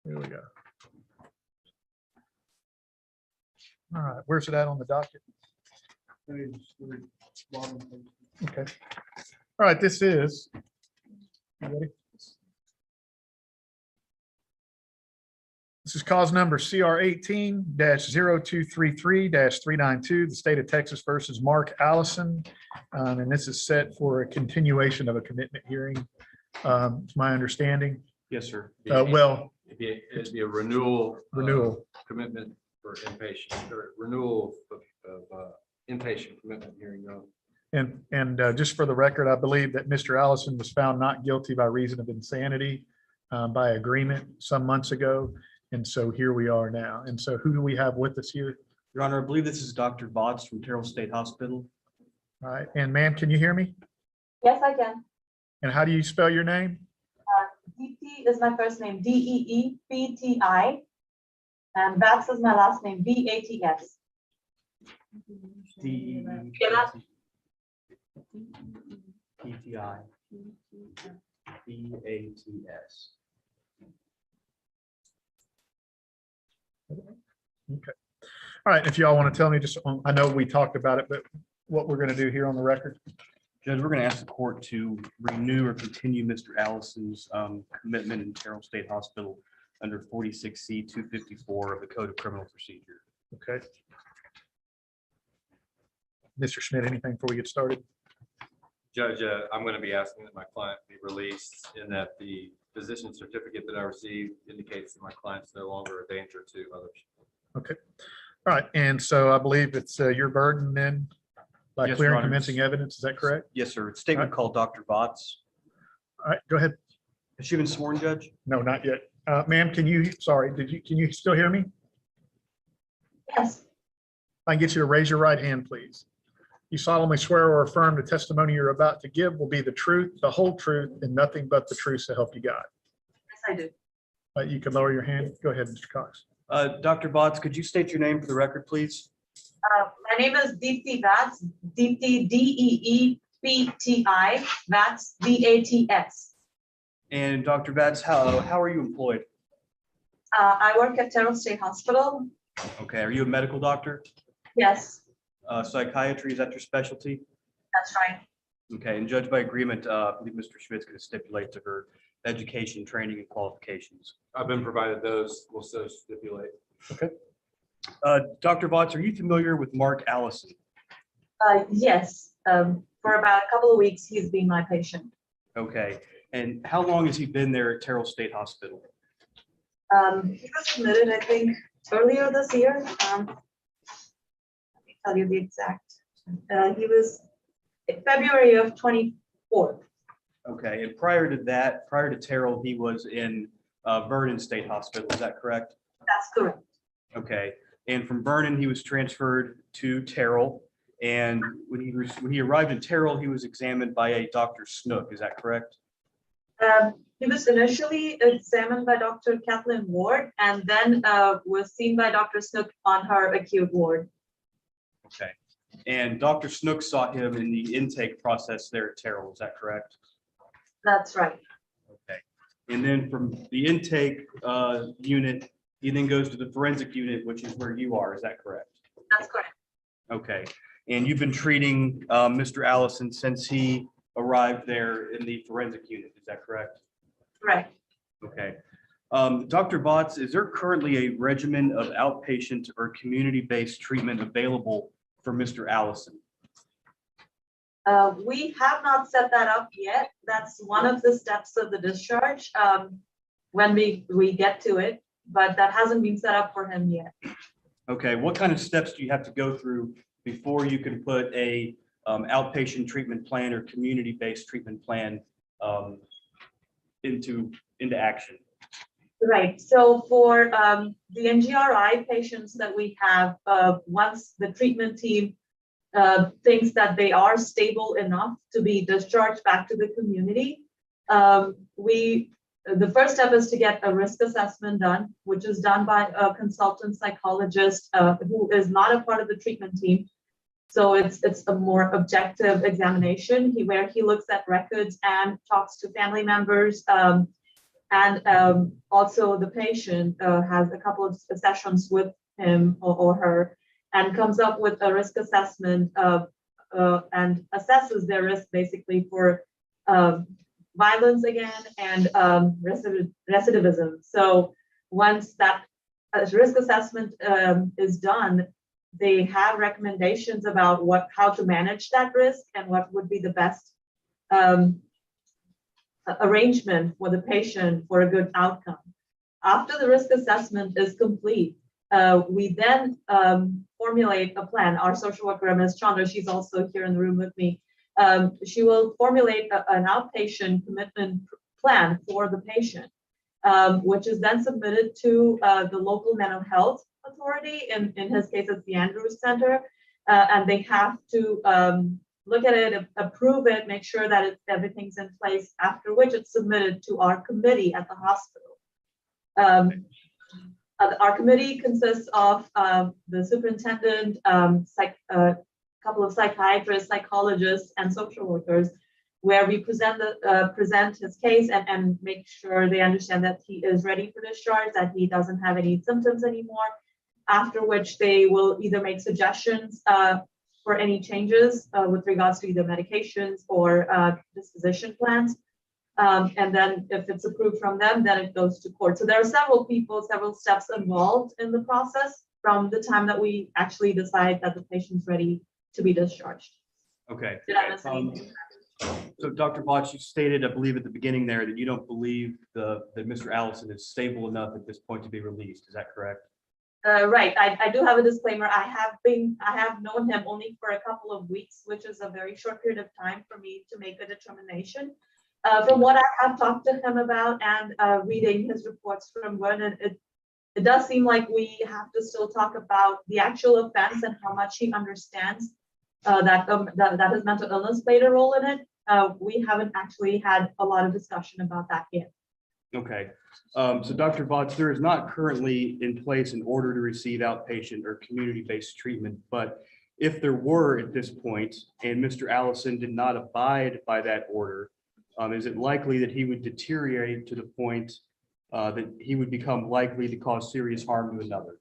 Here we go. All right, where's it at on the docket? Okay. All right, this is. You ready? This is cause number CR 18-0233-392, the state of Texas versus Mark Allison. And this is set for a continuation of a commitment hearing. It's my understanding. Yes, sir. Well, It'd be a renewal. Renewal. Commitment for inpatient, or renewal of inpatient commitment hearing. and just for the record, I believe that Mr. Allison was found not guilty by reason of insanity by agreement some months ago. And so here we are now. And so who do we have with us here? Your Honor, I believe this is Dr. Botts from Terrell State Hospital. All right. And ma'am, can you hear me? Yes, I can. And how do you spell your name? Deepti is my first name, Deepti, and Bats is my last name, Bats. D-E-P-T-I. B-A-T-S. Okay. All right. If y'all want to tell me, just, I know we talked about it, but what we're going to do here on the record. Judge, we're going to ask the court to renew or continue Mr. Allison's commitment in Terrell State Hospital under 46C 254 of the Code of Criminal Procedure. Okay. Mr. Schmidt, anything before we get started? Judge, I'm going to be asking that my client be released, and that the physician certificate that I received indicates that my client's no longer a danger to others. Okay. All right. And so I believe it's your burden then by Yes, clear Your and Honor. convincing evidence. Is that correct? Yes, sir. It's a statement called Dr. Botts. All right. Go ahead. Has she been sworn, Judge? No, not yet. Ma'am, can you still hear me? Yes, If I can get you to raise your right hand, please. You solemnly swear or affirm the testimony you're about to give will be the truth, the whole truth, and nothing but the truth, so help you God. yes, I do. You can lower your hand. Go ahead, Mr. Cox. Dr. Botts, could you state your name for the record, please? My name is Deepti Bats, Deepti, D-E-E-P-T-I, Bats, B-A-T-S. And Dr. Botts, how are you employed? I work at Terrell State Hospital. Okay, are you a medical doctor? Yes, Psychiatry, is that your specialty? that's right. Okay, and judge by agreement, I believe Mr. Schmidt's going to stipulate to her education, training, and qualifications. I've been provided those. We'll so stipulate. Dr. Botts, are you familiar with Mark Allison? Yes, for about a couple of weeks, he's been my patient. Okay, and how long has he been there at Terrell State Hospital? He was admitted, I think, earlier this year. Let me tell you the exact. He was in February of 24. Okay, and prior to that, prior to Terrell, he was in Vernon State Hospital, is that correct? That's correct. Okay, and from Vernon, he was transferred to Terrell, and when he arrived in Terrell, he was examined by a Dr. Snook, is that correct? He was initially examined by Dr. Kathleen Ward and then was seen by Dr. Snook on her acute ward. Okay, and Dr. Snook saw him in the intake process there at Terrell, is that correct? That's right. Okay, and then from the intake unit, he then goes to the forensic unit, which is where you are, is that correct? That's correct. Okay, and you've been treating Mr. Allison since he arrived there in the forensic unit, is that correct? Right. Okay. Dr. Botts, is there currently a regimen of outpatient or community-based treatment available for Mr. Allison? We have not set that up yet. That's one of the steps of the discharge when we get to it, but that hasn't been set up for him yet. Okay, what kind of steps do you have to go through before you can put a outpatient treatment plan or community-based treatment plan into action? Right. So for the NGRI patients that we have, once the treatment team thinks that they are stable enough to be discharged back to the community, the first step is to get a risk assessment done, which is done by a consultant psychologist who is not a part of the treatment team. So it's a more objective examination where he looks at records and talks to family members And also the patient has a couple of sessions with him or her and comes up with a risk assessment and assesses their risk basically for violence again and recidivism. So once that risk assessment is done, they have recommendations about how to manage that risk and what would be the best arrangement for the patient for a good outcome. After the risk assessment is complete, we then formulate a plan. Our social worker, Ms. Chandra, she's also here in the room with me. She will formulate an outpatient commitment plan for the patient, which is then submitted to the local mental health authority. In his case, it's the Andrews Center, and they have to look at it, approve it, make sure that everything's in place, after which it's submitted to our committee at the hospital. Our committee consists of the superintendent, a couple of psychiatrists, psychologists, and social workers, where we present his case and make sure they understand that he is ready for discharge, that he doesn't have any symptoms anymore, after which they will either make suggestions for any changes with regards to either medications or disposition plans. And then if it's approved from them, then it goes to court. So there are several steps involved in the process from the time that we actually decide that the patient's ready to be discharged. Okay. Did I miss anything? So Dr. Botch, you stated, I believe at the beginning there, that you don't believe that Mr. Allison is stable enough at this point to be released. Is that correct? Right. I do have a disclaimer. I have known him only for a couple of weeks, which is a very short period of time for me to make a determination. From what I have talked to him about and reading his reports from Vernon, it does seem like we have to still talk about the actual offense and how much he understands that his mental illness played a role in it. We haven't actually had a lot of discussion about that yet. Okay. So Dr. Botch, there is not currently in place an order to receive outpatient or community-based treatment, but if there were at this point and Mr. Allison did not abide by that order, is it likely that he would deteriorate to the point that he would become likely to cause serious harm to another?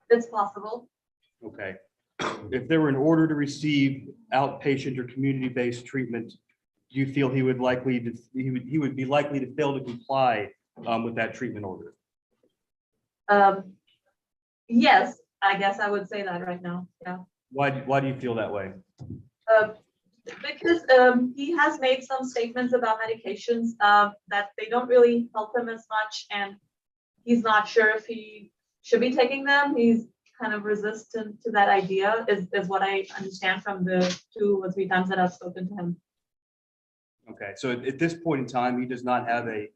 It's possible. Okay. If there were an order to receive outpatient or community-based treatment, do you feel he would be likely to fail to comply with that treatment order? Yes, I guess I would say that right now. Yeah. Why do you feel that way? Because he has made some statements about medications that they don't really help him as much, and he's not sure if he should be taking them. He's kind of resistant to that idea, is what I understand from the 2 or 3 times that I've spoken to him. Okay, so at this point in time, he does not have a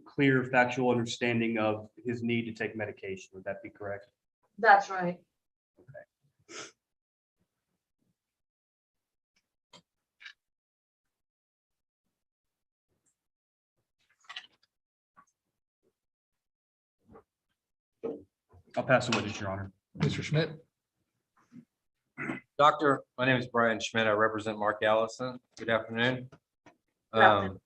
clear factual understanding of his need to take medication. Would that be correct? That's right. I'll pass the witness, Your Honor. Mr. Schmidt. Doctor, my name is Brian Schmidt. I represent Mark Allison. Good afternoon. Good afternoon.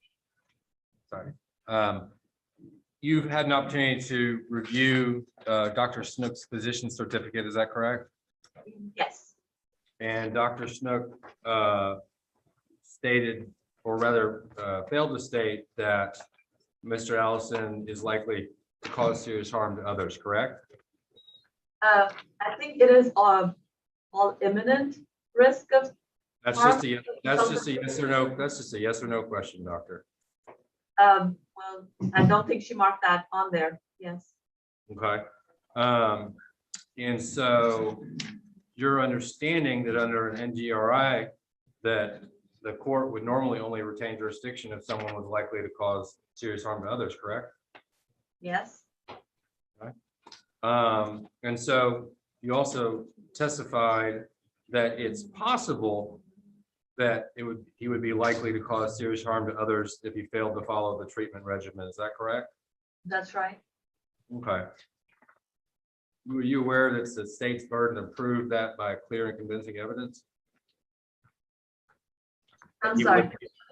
You've had an opportunity to review Dr. Snook's physician certificate, is that correct? Yes. And Dr. Snook stated, or rather failed to state, that Mr. Allison is likely to cause serious harm to others, correct? I think it is all imminent risk of That's harm. just a yes or no. That's just a yes or no question, doctor. Well, I don't think she marked that on there. Yes. Okay. And so your understanding that under an NGRI that the court would normally only retain jurisdiction if someone was likely to cause serious harm to others, correct? Yes. And so you also testified that it's possible that he would be likely to cause serious harm to others if he failed to follow the treatment regimen. Is that correct? That's right. Okay. Were you aware that it's the state's burden to prove that by clear and convincing evidence? I'm sorry.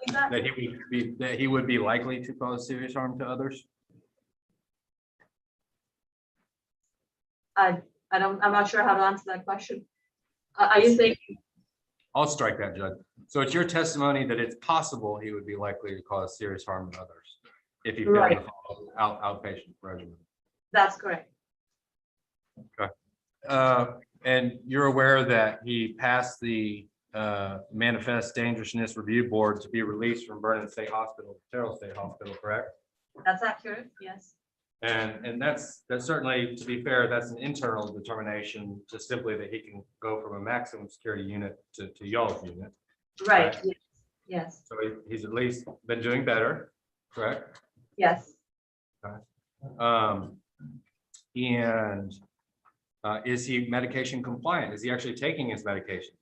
That he would be likely to cause serious harm to others? I'm not sure how to answer that question. Are you saying, I'll strike that, Judge. So it's your testimony that it's possible he would be likely to cause serious harm to others if he failed Right. to follow outpatient regimen. that's correct? And you're aware that he passed the manifest dangerousness review board to be released from Vernon State Hospital, Terrell State Hospital, correct? That's accurate, yes. And that's certainly, to be fair, that's an internal determination, just simply that he can go from a maximum security unit to y'all's unit. Right, Right. yes, yes, So he's at least been doing better, correct? yes. And is he medication compliant? Is he actually taking his medication?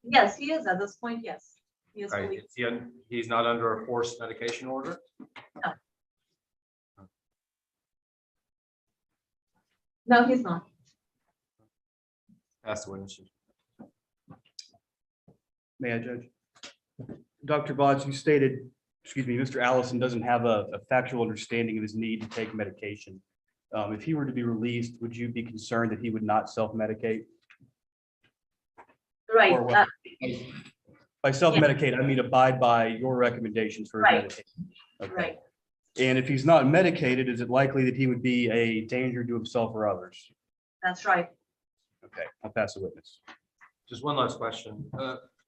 Yes, he is at this point, yes. He is Right, fully, he's not under a forced medication order? no, he's not. That's the witness. May I, Judge? Dr. Vaughts, you stated, excuse me, Mr. Allison doesn't have a factual understanding of his need to take medication. If he were to be released, would you be concerned that he would not self-medicate? Right, Or what? By self-medicate, I mean abide by your recommendations for his Right. medication. Okay. right. And if he's not medicated, is it likely that he would be a danger to himself or others? That's right. Okay, I'll pass the witness. Just one last question.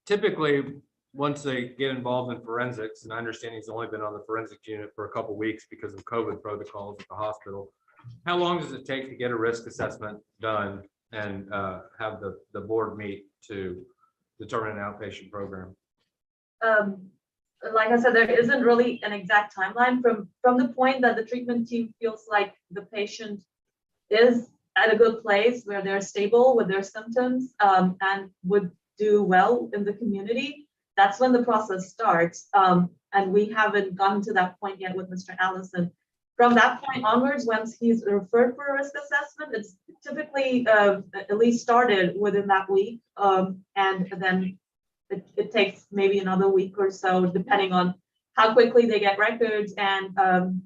Typically, once they get involved in forensics, and I understand he's only been on the forensics unit for a couple of weeks because of COVID protocols at the hospital, how long does it take to get a risk assessment done and have the board meet to determine an outpatient program? Like I said, there isn't really an exact timeline from the point that the treatment team feels like the patient is at a good place where they're stable with their symptoms and would do well in the community. That's when the process starts. And we haven't gotten to that point yet with Mr. Allison. From that point onwards, once he's referred for a risk assessment, it's typically at least started within that week. And then it takes maybe another week or so, depending on how quickly they get records and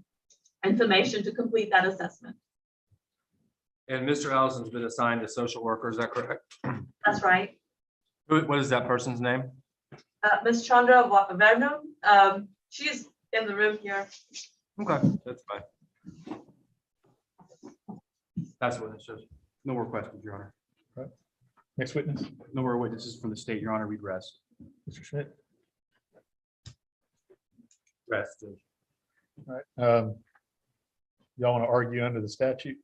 information to complete that assessment. And Mr. Allison's been assigned a social worker, is that correct? That's right. What is that person's name? Ms. Chandra Vernon, she's in the room here. Okay, that's fine. That's what it shows. No more questions, Your Honor. Next witness, No more witnesses from the state, Your Honor, we'd rest. Mr. Schmidt. Rest. All right. Y'all want to argue under the statute?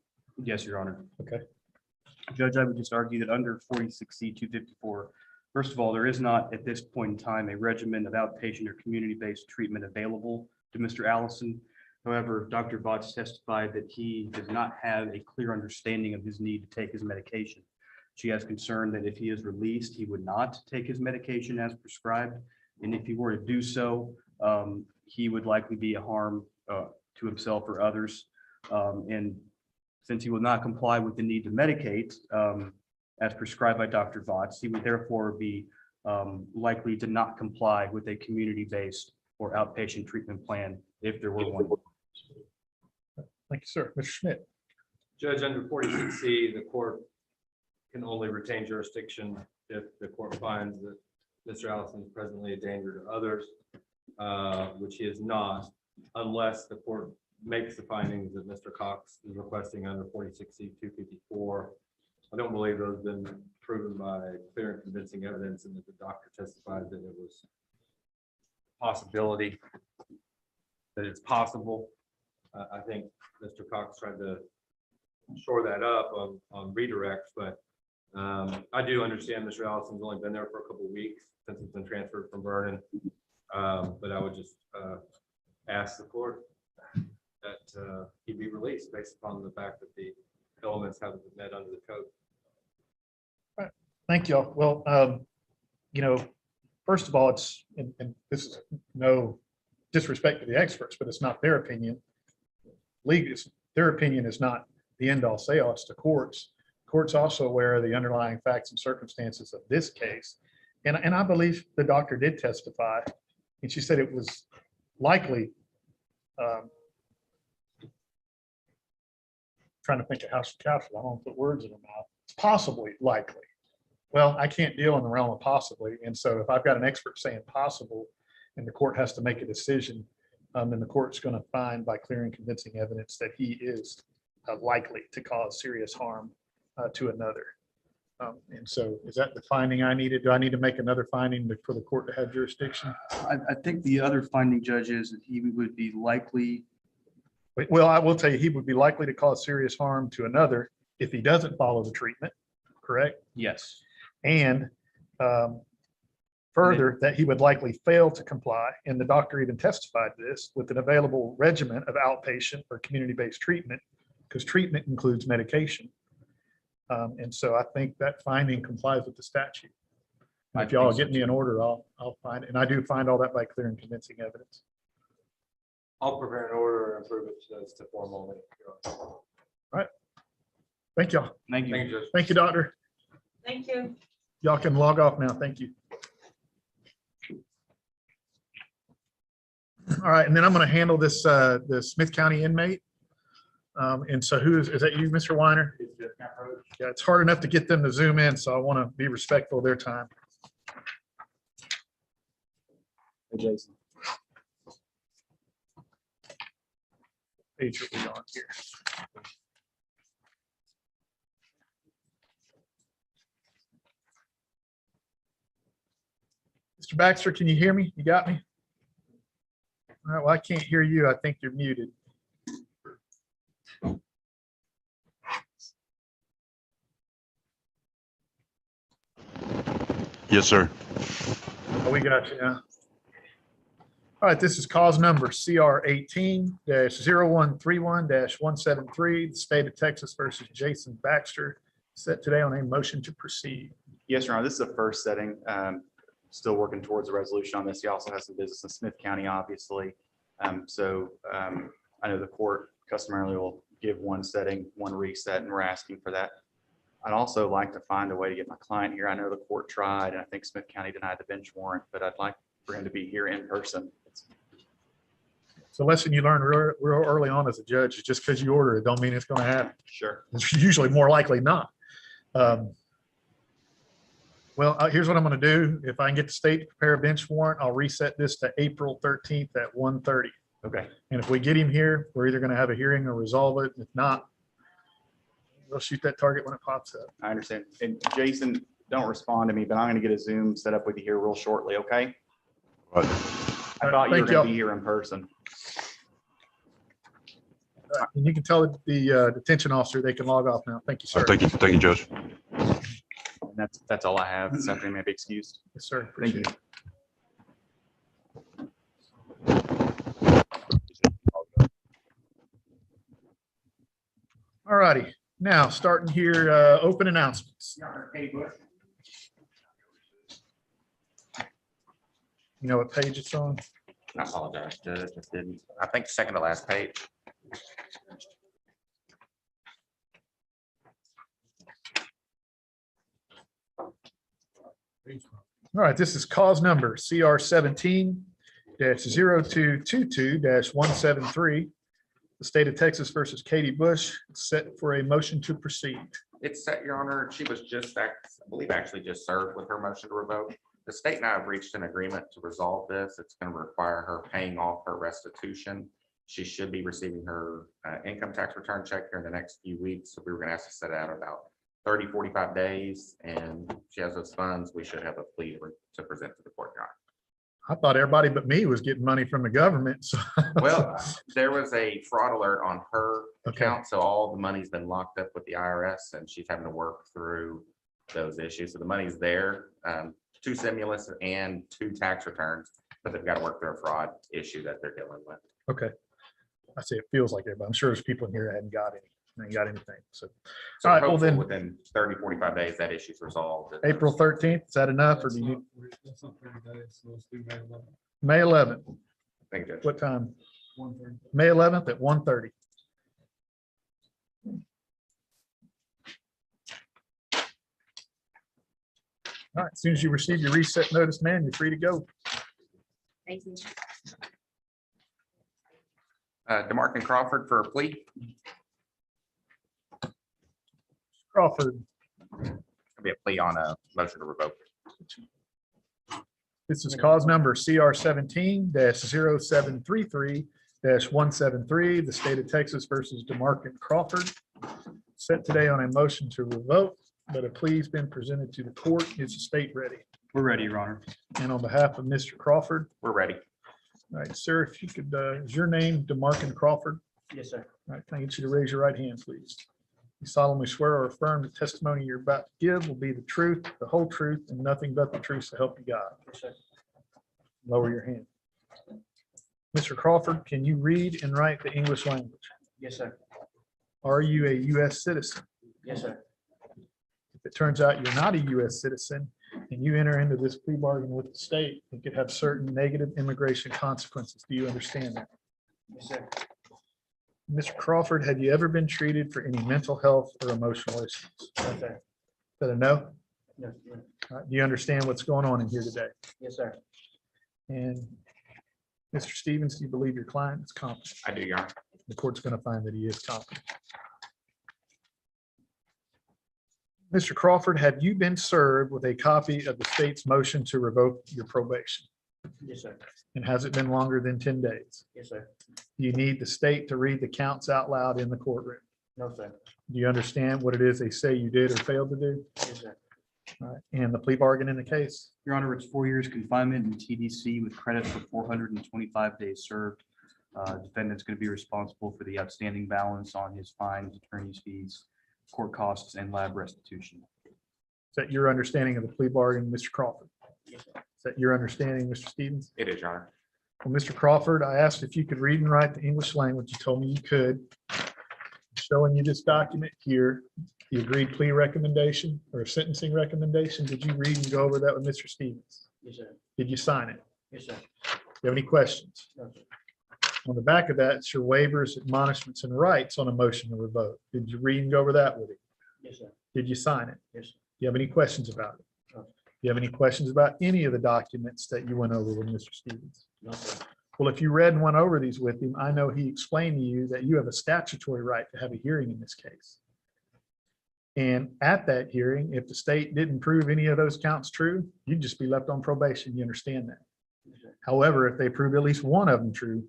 Yes, Your Honor. Okay. Judge, I would just argue that under 46C 254, first of all, there is not at this point in time a regimen of outpatient or community-based treatment available to Mr. Allison. However, Dr. Vaughts testified that he does not have a clear understanding of his need to take his medication. She has concern that if he is released, he would not take his medication as prescribed. And if he were to do so, he would likely be a harm to himself or others. And since he will not comply with the need to medicate as prescribed by Dr. Vaughts, he would therefore be likely to not comply with a community-based or outpatient treatment plan if there were one. Thank you, sir. Mr. Schmidt. Judge, under 46C, the court can only retain jurisdiction if the court finds that Mr. Allison is presently a danger to others, which he is not, unless the court makes the findings that Mr. Cox is requesting under 46C 254. I don't believe those have been proven by clear and convincing evidence, and that the doctor testified that it was a possibility, that it's possible. I think Mr. Cox tried to shore that up on redirects, but I do understand Mr. Allison's only been there for a couple of weeks since it's been transferred from Vernon. But I would just ask the court that he be released based upon the fact that the elements haven't been met under the code. Thank y'all. Well, first of all, it's, and this is no disrespect to the experts, but it's not their opinion. Their opinion is not the end all say all, it's the courts. Court's also aware of the underlying facts and circumstances of this case. And I believe the doctor did testify, and she said it was likely trying to think of House Counsel. I don't want to put words in her mouth. It's possibly likely. Well, I can't deal in the realm of possibly. And so if I've got an expert saying possible and the court has to make a decision, then the court's going to find by clear and convincing evidence that he is likely to cause serious harm to another. And so is that the finding I needed? Do I need to make another finding for the court to have jurisdiction? I think the other finding, Judge, is that he would be likely. Well, I will tell you, he would be likely to cause serious harm to another if he doesn't follow the treatment, correct? Yes. And further, that he would likely fail to comply, and the doctor even testified to this, with an available regimen of outpatient or community-based treatment, because treatment includes medication. And so I think that finding complies with the statute. And if y'all get me an order, I'll find it. And I do find all that by clear and convincing evidence. I'll prepare an order and approve it to form only. Thank y'all. Thank you. Thank you, Judge. Thank you, doctor. Thank you. Y'all can log off now. Thank you. All right, and then I'm going to handle this, the Smith County inmate. And so is that you, Mr. Weiner? Yeah, it's hard enough to get them to zoom in, so I want to be respectful of their time. Hey, Jason. Page are we on here? Mr. Baxter, can you hear me? You got me? All right, well, I can't hear you. I think you're muted. Yes, sir. Oh, we got you now. All right, this is cause number CR 18-0131-173, the state of Texas versus Jason Baxter, set today on a motion to proceed. Yes, Your Honor, this is a first setting. Still working towards a resolution on this. He also has some business in Smith County, obviously. I know the court customarily will give one setting, one reset, and we're asking for that. I'd also like to find a way to get my client here. I know the court tried, and I think Smith County denied the bench warrant, but I'd like for him to be here in person. So lesson you learn real early on as a judge is just because you order it, don't mean it's going to happen. Sure. It's usually more likely not. Well, here's what I'm going to do. If I can get the state to prepare a bench warrant, I'll reset this to April 13th at 1:30. Okay. And if we get him here, we're either going to have a hearing or resolve it. If not, we'll shoot that target when it pops up. I understand. And Jason, don't respond to me, but I'm going to get a Zoom set up with you here real shortly, okay? Right. I thought you were Thank going y'all. to be here in person. And you can tell the detention officer they can log off now. Thank you, sir. Thank you, Judge. And that's all I have. This afternoon may be excused. Yes, sir. Thank Appreciate you. it. All righty. Now, starting here, open announcements. You know what page it's on? I apologize, Judge. I didn't. I think second to last page. All right, this is cause number CR 17-0222-173. The state of Texas versus Katie Bush, set for a motion to proceed. It's set, Your Honor. She was just, I believe, actually just served with her motion to revoke. The state and I have reached an agreement to resolve this. It's going to require her paying off her restitution. She should be receiving her income tax return check here in the next few weeks. So we were going to ask to set out about 30, 45 days. And she has those funds. We should have a plea to present to the court, Your Honor. I thought everybody but me was getting money from the government. So Well, there was a fraud alert on her Okay. account, so all the money's been locked up with the IRS, and she's having to work through those issues. So the money's there, 2 stimulus and 2 tax returns, but they've got to work through a fraud issue that they're dealing with. okay. I say it feels like it, but I'm sure there's people in here that hadn't got anything. So So All right, well hopefully then- within 30, 45 days, that issue's resolved. April 13th, is that enough or do you need May 11th? Thank you, Judge. What time? May 11th at 1:30. All right, as soon as you receive your reset notice, man, you're free to go. Thank you. DeMarcus Crawford for a plea. Crawford, It'll be a plea on a motion to revoke. this is cause number CR 17-0733-173, the state of Texas versus DeMarcus Crawford. Set today on a motion to revoke, but a plea's been presented to the court. Is the state ready? We're ready, Your Honor. And on behalf of Mr. Crawford, We're ready. all right, sir, if you could, is your name DeMarcus Crawford? Yes, sir. All right, can I get you to raise your right hand, please? You solemnly swear or affirm the testimony you're about to give will be the truth, the whole truth, and nothing but the truth, so help you God. Yes, sir. Lower your hand. Mr. Crawford, can you read and write the English language? Yes, sir. Are you a U.S. citizen? Yes, sir. If it turns out you're not a U.S. citizen and you enter into this plea bargain with the state, it could have certain negative immigration consequences. Do you understand that? Yes, sir. Mr. Crawford, have you ever been treated for any mental health or emotional issues? Yes, sir. Is that a no? Yes, sir. Do you understand what's going on in here today? Yes, sir. And Mr. Stevens, do you believe your client is competent? I do, Your Honor. The court's going to find that he is competent. Mr. Crawford, have you been served with a copy of the state's motion to revoke your probation? Yes, sir. And has it been longer than 10 days? Yes, sir. Do you need the state to read the counts out loud in the courtroom? No, sir. Do you understand what it is they say you did or failed to do? Yes, sir. All right, and the plea bargain in the case? Your Honor, it's 4 years confinement in TDC with credit for 425 days served. Defendant's going to be responsible for the outstanding balance on his fines, attorney's fees, court costs, and lab restitution. Is that your understanding of the plea bargain, Mr. Crawford? Yes, sir. Is that your understanding, Mr. Stevens? It is, Your Honor. Well, Mr. Crawford, I asked if you could read and write the English language. You told me you could. Showing you this document here, the agreed plea recommendation or sentencing recommendation. Did you read and go over that with Mr. Stevens? Yes, sir. Did you sign it? Yes, sir. Do you have any questions? No, sir. On the back of that, it's your waivers, admonishments, and rights on a motion to revoke. Did you read and go over that with him? Yes, sir. Did you sign it? Yes, sir. Do you have any questions about it? No. Do you have any questions about any of the documents that you went over with Mr. Stevens? No, sir. Well, if you read and went over these with him, I know he explained to you that you have a statutory right to have a hearing in this case. And at that hearing, if the state didn't prove any of those counts true, you'd just be left on probation. You understand that? Yes, sir. However, if they prove at least one of them true,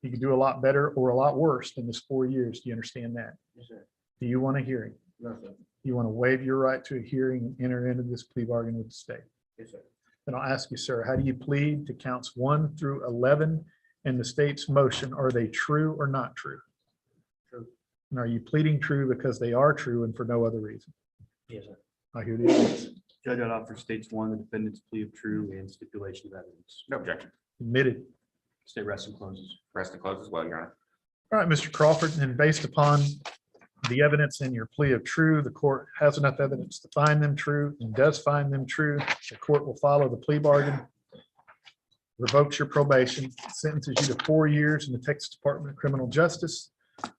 you could do a lot better or a lot worse than this 4 years. Do you understand that? Yes, sir. Do you want a hearing? No, sir. You want to waive your right to a hearing and enter into this plea bargain with the state? Yes, sir. Then I'll ask you, sir, how do you plead to counts 1 through 11 in the state's motion? Are they true or not true? True. And are you pleading true because they are true and for no other reason? Yes, sir. I hear the evidence. Judge I'd offer states one, the defendant's plea of true and stipulation of evidence. No objection. Admitted. State rests and closes. Rest and close as well, Your Honor. All right, Mr. Crawford, and based upon the evidence in your plea of true, the court has enough evidence to find them true and does find them true. The court will follow the plea bargain, revokes your probation, sentences you to 4 years in the Texas Department of Criminal Justice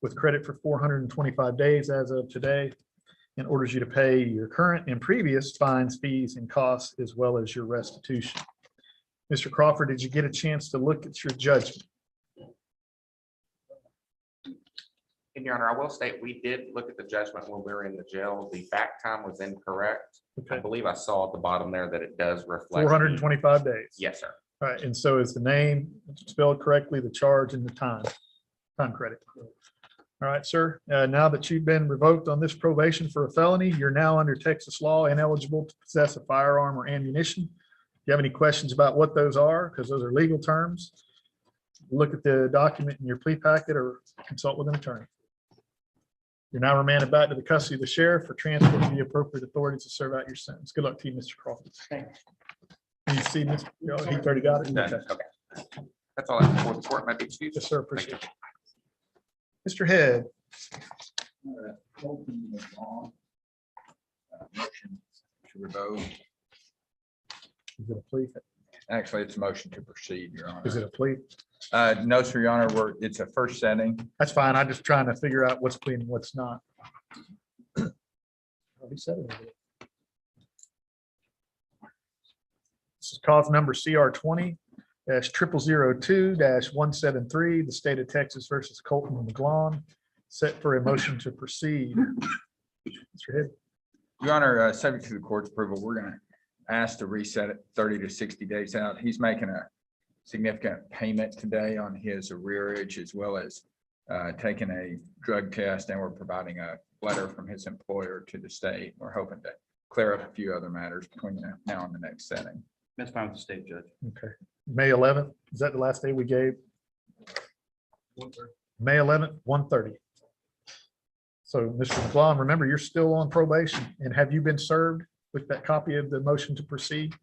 with credit for 425 days as of today, and orders you to pay your current and previous fines, fees, and costs, as well as your restitution. Mr. Crawford, did you get a chance to look at your judgment? And Your Honor, I will state, we did look at the judgment when we were in the jail. The back time was incorrect. I Okay, believe I saw at the bottom there that it does reflect. 425 days. Yes, sir. All right, and so is the name spelled correctly, the charge and the time credit. All right, sir, now that you've been revoked on this probation for a felony, you're now under Texas law ineligible to possess a firearm or ammunition. Do you have any questions about what those are? Because those are legal terms. Look at the document in your plea packet or consult with an attorney. You're now remanded back to the custody of the sheriff for transfer to the appropriate authorities to serve out your sentence. Good luck to you, Mr. Crawford. Thanks. You see, Mr. He already got it. Done. Okay. Okay. That's all I have for the court. Might be excused. Yes, sir, appreciate it. Mr. Head, Motion to revoke. is it a plea? Actually, it's a motion to proceed, Your Honor. Is it a plea? No, sir, Your Honor, it's a first setting. That's fine. I'm just trying to figure out what's plea and what's not. Already said it. This is cause number CR 20-0002-173, the state of Texas versus Colton and McGlone, set for a motion to proceed. Mr. Head. Your Honor, subject to the court's approval, we're gonna ask to reset it 30 to 60 days out. He's making a significant payment today on his arrearage as well as taking a drug test, and we're providing a letter from his employer to the state. We're hoping to clear up a few other matters between now and the next setting. That's fine with the state judge. Okay. May 11th, is that the last day we gave? May 11th, 1:30. So, Mr. McLaughlin, remember, you're still on probation, and have you been served with that copy of the motion to proceed?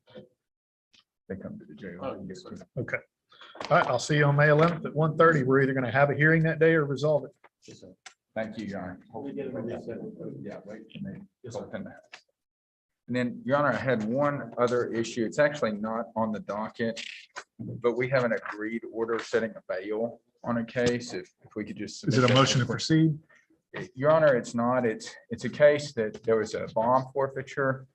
They come to the jail. Okay. All right, I'll see you on May 11th at 1:30. We're either going to have a hearing that day or resolve it. Thank you, Your Honor. Yeah, wait for me. Open that. And then, Your Honor, I had one other issue. It's actually not on the docket, but we have an agreed order setting a bail on a case. If we could just. Is submit it a that motion to before- proceed? Your Honor, it's not. It's a case that there was a bond forfeiture.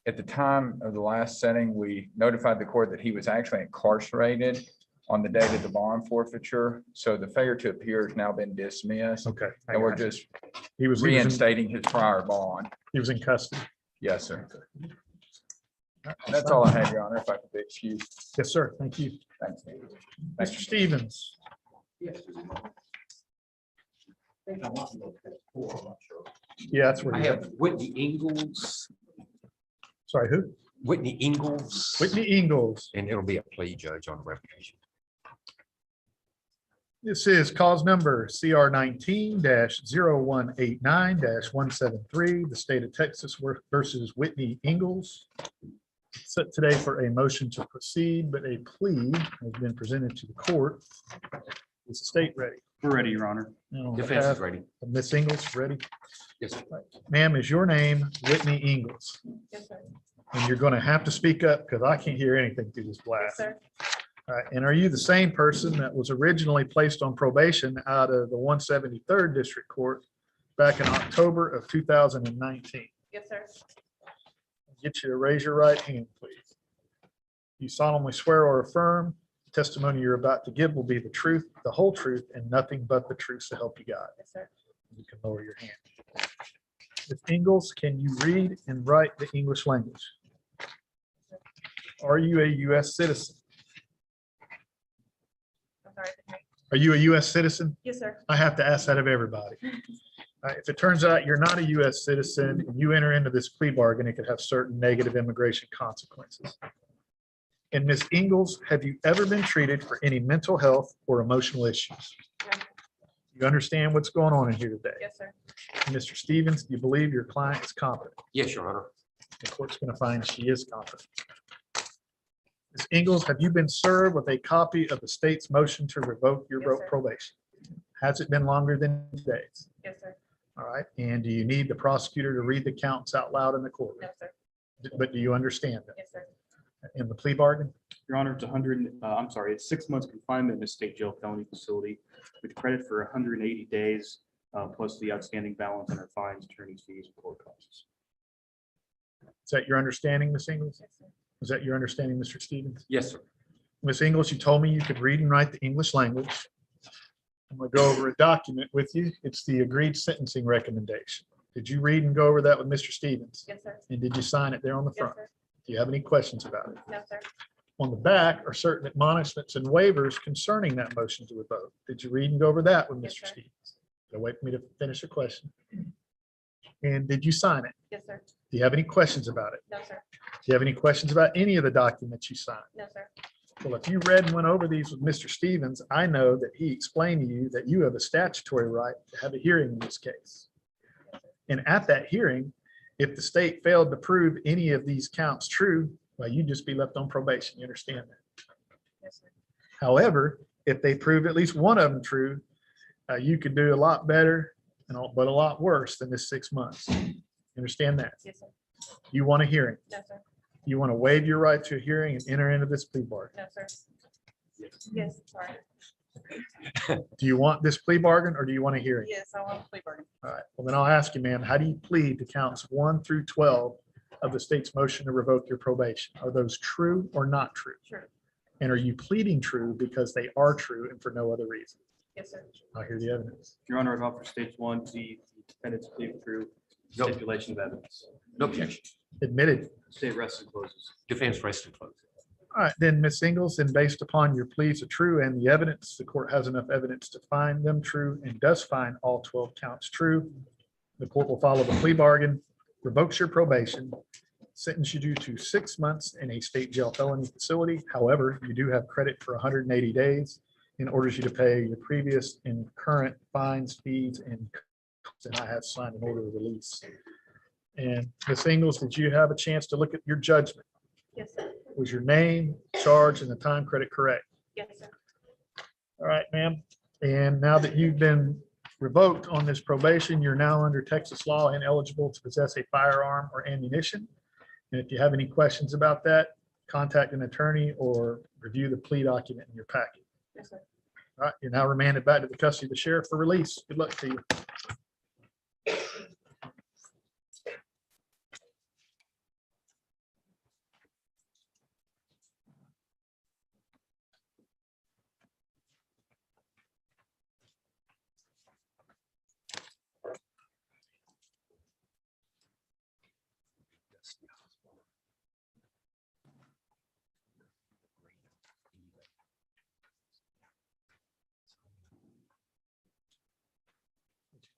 At the time of the last setting, we notified the court that he was actually incarcerated on the date of the bond forfeiture. So the failure to appear has now been dismissed. Okay. I And we're got you. just He was in reinstating his prior bond. custody. Yes, sir. That's all I have, Your Honor, if I could be excused. Yes, sir. Thank you. Thanks. Mr. Stevens. Yeah, that's where I you have Whitney Ingalls, Sorry, who? Whitney Ingalls. Whitney Ingalls. And it'll be a plea judge on revocation. This is cause number CR 19-0189-173, the state of Texas versus Whitney Ingalls. Set today for a motion to proceed, but a plea has been presented to the court. Is the state ready? We're ready, Your Honor. And on Defense behalf is ready. of Ms. Ingalls, ready? Yes, sir. Ma'am, is your name Whitney Ingalls? Yes, sir. And you're going to have to speak up because I can't hear anything through this Yes, blast. sir. All right, and are you the same person that was originally placed on probation out of the 173rd District Court back in October of 2019? Yes, sir. Get you to raise your right hand, please. You solemnly swear or affirm the testimony you're about to give will be the truth, the whole truth, and nothing but the truth, so help you God. Yes, sir. You can lower your hand. Ms. Ingalls, can you read and write the English language? Are you a U.S. citizen? I'm sorry. Are you a U.S. citizen? Yes, sir. I have to ask that of everybody. If it turns out you're not a U.S. citizen and you enter into this plea bargain, it could have certain negative immigration consequences. And Ms. Ingalls, have you ever been treated for any mental health or emotional issues? No. You understand what's going on in here today? Yes, sir. Mr. Stevens, do you believe your client is competent? Yes, Your Honor. The court's going to find she is competent. Ms. Ingalls, have you been served with a copy of the state's motion to revoke your Yes, sir. probation? Has it been longer than 2 days? Yes, sir. All right, and do you need the prosecutor to read the counts out loud in the court? No, sir. But do you understand that Yes, sir. in the plea bargain? Your Honor, it's 6 months confinement in a state jail felony facility with credit for 180 days, plus the outstanding balance on our fines, attorney's fees, and court costs. Is that your understanding, Ms. Ingalls? Yes, sir. Is that your understanding, Mr. Stevens? Yes, sir. Ms. Ingalls, you told me you could read and write the English language. I'm going to go over a document with you. It's the agreed sentencing recommendation. Did you read and go over that with Mr. Stevens? Yes, sir. And did you sign it there on the Yes, front? sir. Do you have any questions about it? No, sir. On the back are certain admonishments and waivers concerning that motion to revoke. Did you read and go over that with Yes, Mr. sir. Stevens? So wait for me to finish the question. And did you sign it? Yes, sir. Do you have any questions about it? No, sir. Do you have any questions about any of the documents you signed? No, sir. Well, if you read and went over these with Mr. Stevens, I know that he explained to you that you have a statutory right to have a hearing in this case. And at that hearing, if the state failed to prove any of these counts true, well, you'd just be left on probation. You understand that? Yes, sir. However, if they proved at least one of them true, you could do a lot better, but a lot worse than this 6 months. You understand that? Yes, sir. You want a hearing. No, sir. You want to waive your right to a hearing and enter into this plea bargain. No, sir. Yes, sorry. Do you want this plea bargain or do you want a hearing? Yes, I want a plea bargain. All right, well, then I'll ask you, ma'am, how do you plead to counts 1 through 12 of the state's motion to revoke your probation? Are those true or not true? Sure. And are you pleading true because they are true and for no other reason? Yes, sir. I'll hear the evidence. Your Honor, I've offered stage 1, the defendant's plea through stipulation of evidence. No objection. Admitted. State rests and closes. Defense rests and closes. All right, then, Ms. Ingles, and based upon your pleas are true and the evidence, the court has enough evidence to find them true and does find all 12 counts true. The court will follow the plea bargain, revokes your probation, sentence you to 6 months in a state jail felony facility. However, you do have credit for 180 days and orders you to pay your previous and current fines, fees, and I have signed an order of release. And Ms. Ingles, did you have a chance to look at your judgment? Yes, sir. Was your name, charge, and the time credit correct? Yes, sir. All right, ma'am. And now that you've been revoked on this probation, you're now under Texas law and eligible to possess a firearm or ammunition. And if you have any questions about that, contact an attorney or review the plea document in your packet. Yes, sir. All right, you're now remanded back to the custody of the sheriff for release. Good luck to you.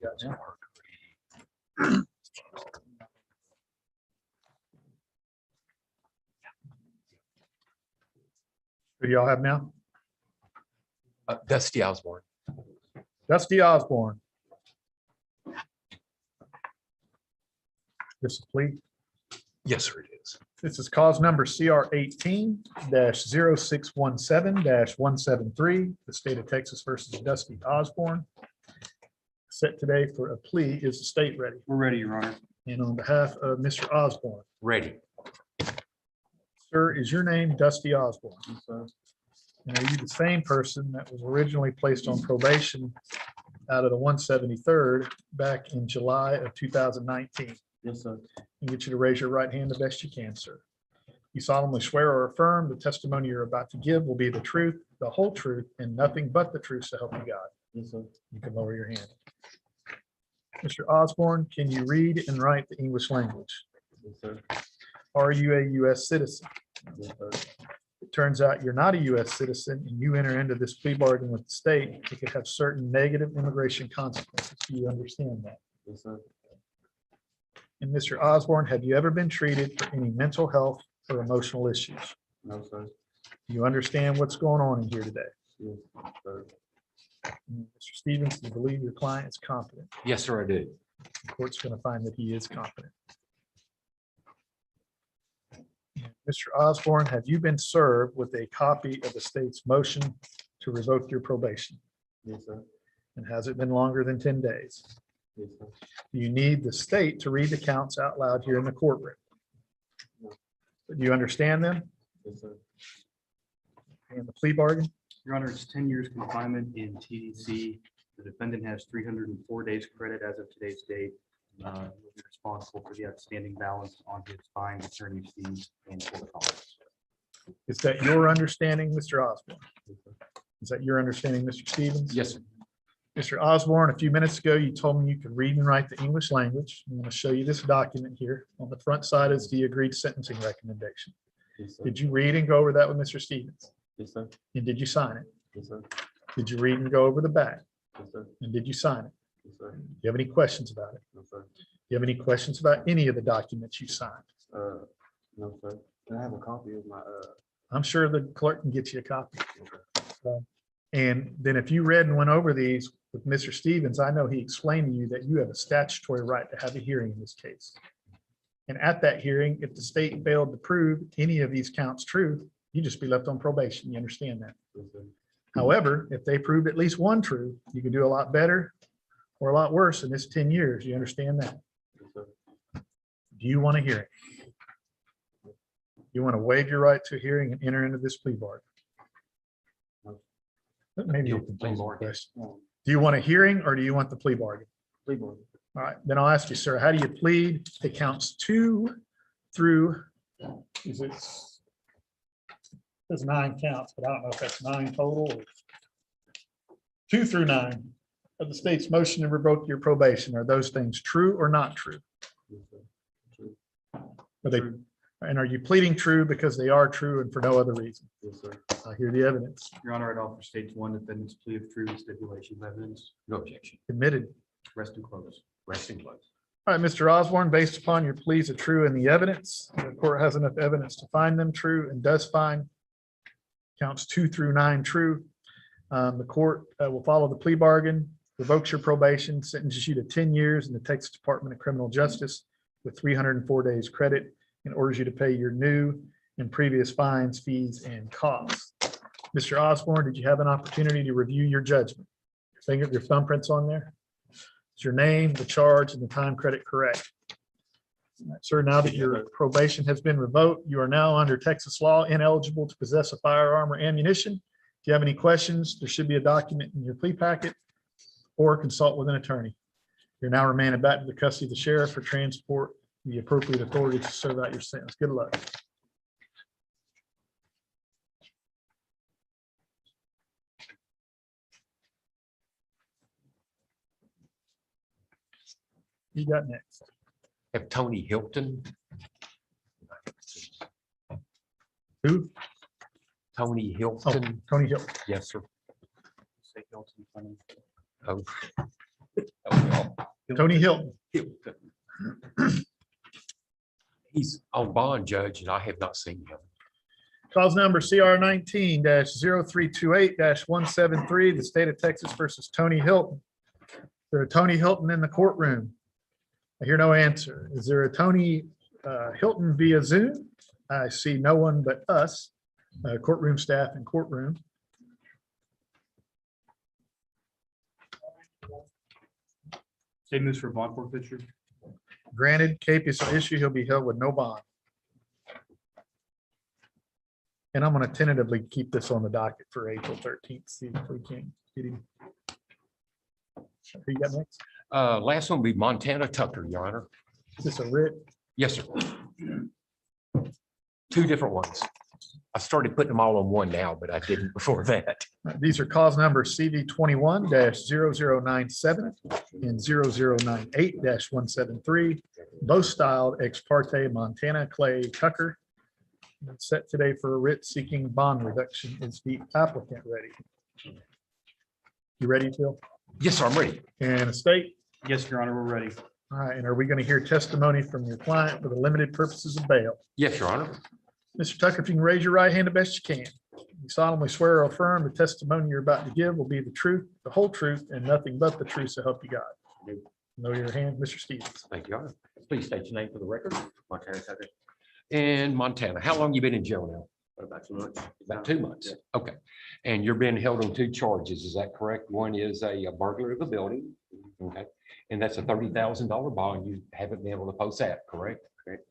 What you got now? Who do y'all have now? Dusty Osborne. Dusty Osborne. This is plea. Yes, sir, it is. This is cause number CR 18-0617-173, the state of Texas versus Dusty Osborne. Set today for a plea. Is the state ready? We're ready, Your Honor. And on behalf of Mr. Osborne, Ready. sir, is your name Dusty Osborne? And are you the same person that was originally placed on probation out of the 173rd back in July of 2019? Yes, sir. And get you to raise your right hand the best you can, sir. You solemnly swear or affirm the testimony you're about to give will be the truth, the whole truth, and nothing but the truth, so help you God. Yes, sir. You can lower your hand. Mr. Osborne, can you read and write the English language? Yes, sir. Are you a U.S. citizen? Yes, sir. It turns out you're not a U.S. citizen and you enter into this plea bargain with the state, it could have certain negative immigration consequences. Do you understand that? Yes, sir. And Mr. Osborne, have you ever been treated for any mental health or emotional issues? No, sir. Do you understand what's going on in here today? Yes, sir. And Mr. Stevens, do you believe your client is competent? Yes, sir, I do. The court's going to find that he is competent. Mr. Osborne, have you been served with a copy of the state's motion to revoke your probation? Yes, sir. And has it been longer than 10 days? Yes, sir. Do you need the state to read the counts out loud here in the courtroom? No. Do you understand them? Yes, sir. And the plea bargain? Your Honor, it's 10 years confinement in TDC. The defendant has 304 days credit as of today's date. Will be responsible for the outstanding balance on his fine, attorney fees, and court costs. Is that your understanding, Mr. Osborne? Is that your understanding, Mr. Stevens? Yes, sir. Mr. Osborne, a few minutes ago, you told me you could read and write the English language. I'm going to show you this document here. On the front side is the agreed sentencing recommendation. Yes, sir. Did you read and go over that with Mr. Stevens? Yes, sir. And did you sign it? Yes, sir. Did you read and go over the back? Yes, sir. And did you sign it? Yes, sir. Do you have any questions about it? No, sir. Do you have any questions about any of the documents you signed? No, sir. Can I have a copy of my, I'm sure the clerk can get you a copy. And then if you read and went over these with Mr. Stevens, I know he explained to you that you have a statutory right to have a hearing in this case. And at that hearing, if the state failed to prove any of these counts true, you just be left on probation. You understand that? yes, sir. However, if they proved at least one true, you could do a lot better or a lot worse in this 10 years. You understand that? Yes, sir. Do you want a hearing? You want to waive your right to a hearing and enter into this plea bargain? Maybe you can Plea pose the bargain. question. Do you want a hearing or do you want the plea bargain? Plea bargain. All right, then I'll ask you, sir, how do you plead to counts 2 through, is it? There's 9 counts, but I don't know if that's 9 total. Or 2 through 9 of the state's motion to revoke your probation. Are those things true or not true? Yes, sir. True. Are they, and are you pleading true because they are true and for no other reason? Yes, sir. I hear the evidence. Your Honor, I'd offer stage one defendant's plea of true stipulation of evidence. No objection. Admitted. Rest and close. Rest in close. All right, Mr. Osborne, based upon your pleas of true and the evidence, the court has enough evidence to find them true and does find counts 2 through 9 true. The court will follow the plea bargain, revokes your probation, sentences you to 10 years in the Texas Department of Criminal Justice with 304 days credit, and orders you to pay your new and previous fines, fees, and costs. Mr. Osborne, did you have an opportunity to review your judgment? Your thumbprints on there? Is your name, the charge, and the time credit correct? All right, sir, now that your probation has been revoked, you are now under Texas law ineligible to possess a firearm or ammunition. If you have any questions, there should be a document in your plea packet, or consult with an attorney. You're now remanded back to the custody of the sheriff for transport to the appropriate authority to serve out your sentence. Good luck. You got next. Have Tony Hilton. Who? Tony Oh, Hilton. Tony Hill. Yes, sir. Say Hilton, funny. Oh, Tony Hilton. Hilton. He's on bond, Judge, and I have not seen him. Cause number CR 19-0328-173, the state of Texas versus Tony Hilton. Is there a Tony Hilton in the courtroom? I hear no answer. Is there a Tony Hilton via Zoom? I see no one but us, courtroom staff and courtroom. State moves for bond forfeiture. Granted, capious issue, he'll be held with no bond. And I'm going to tentatively keep this on the docket for April 13th, see if we can get him. Who you got next? Last one will be Montana Tucker, Your Honor. Is this a writ? Yes, sir. Two different ones. I started putting them all on one now, but I didn't before that. These are cause numbers CV 21-0097 and 0098-173, both styled ex parte Montana Clay Tucker. Set today for a writ seeking bond reduction. Is the applicant ready? You ready, Phil? Yes, sir, I'm ready. And a state? Yes, Your Honor, we're ready. All right, and are we going to hear testimony from your client for the limited purposes of bail? Yes, Your Honor. Mr. Tucker, if you can raise your right hand the best you can. You solemnly swear or affirm the testimony you're about to give will be the truth, the whole truth, and nothing but the truth, so help you God. Know your hand, Mr. Stevens. Thank you, Your Honor. Please state your name for the record. Montana Tucker. In Montana, how long you been in jail now? About 2 months. About 2 months. Okay. And you're being held on 2 charges. Is that correct? One is a burglary of a building. Okay. And that's a $30,000 bond. You haven't been able to post that, correct? Correct.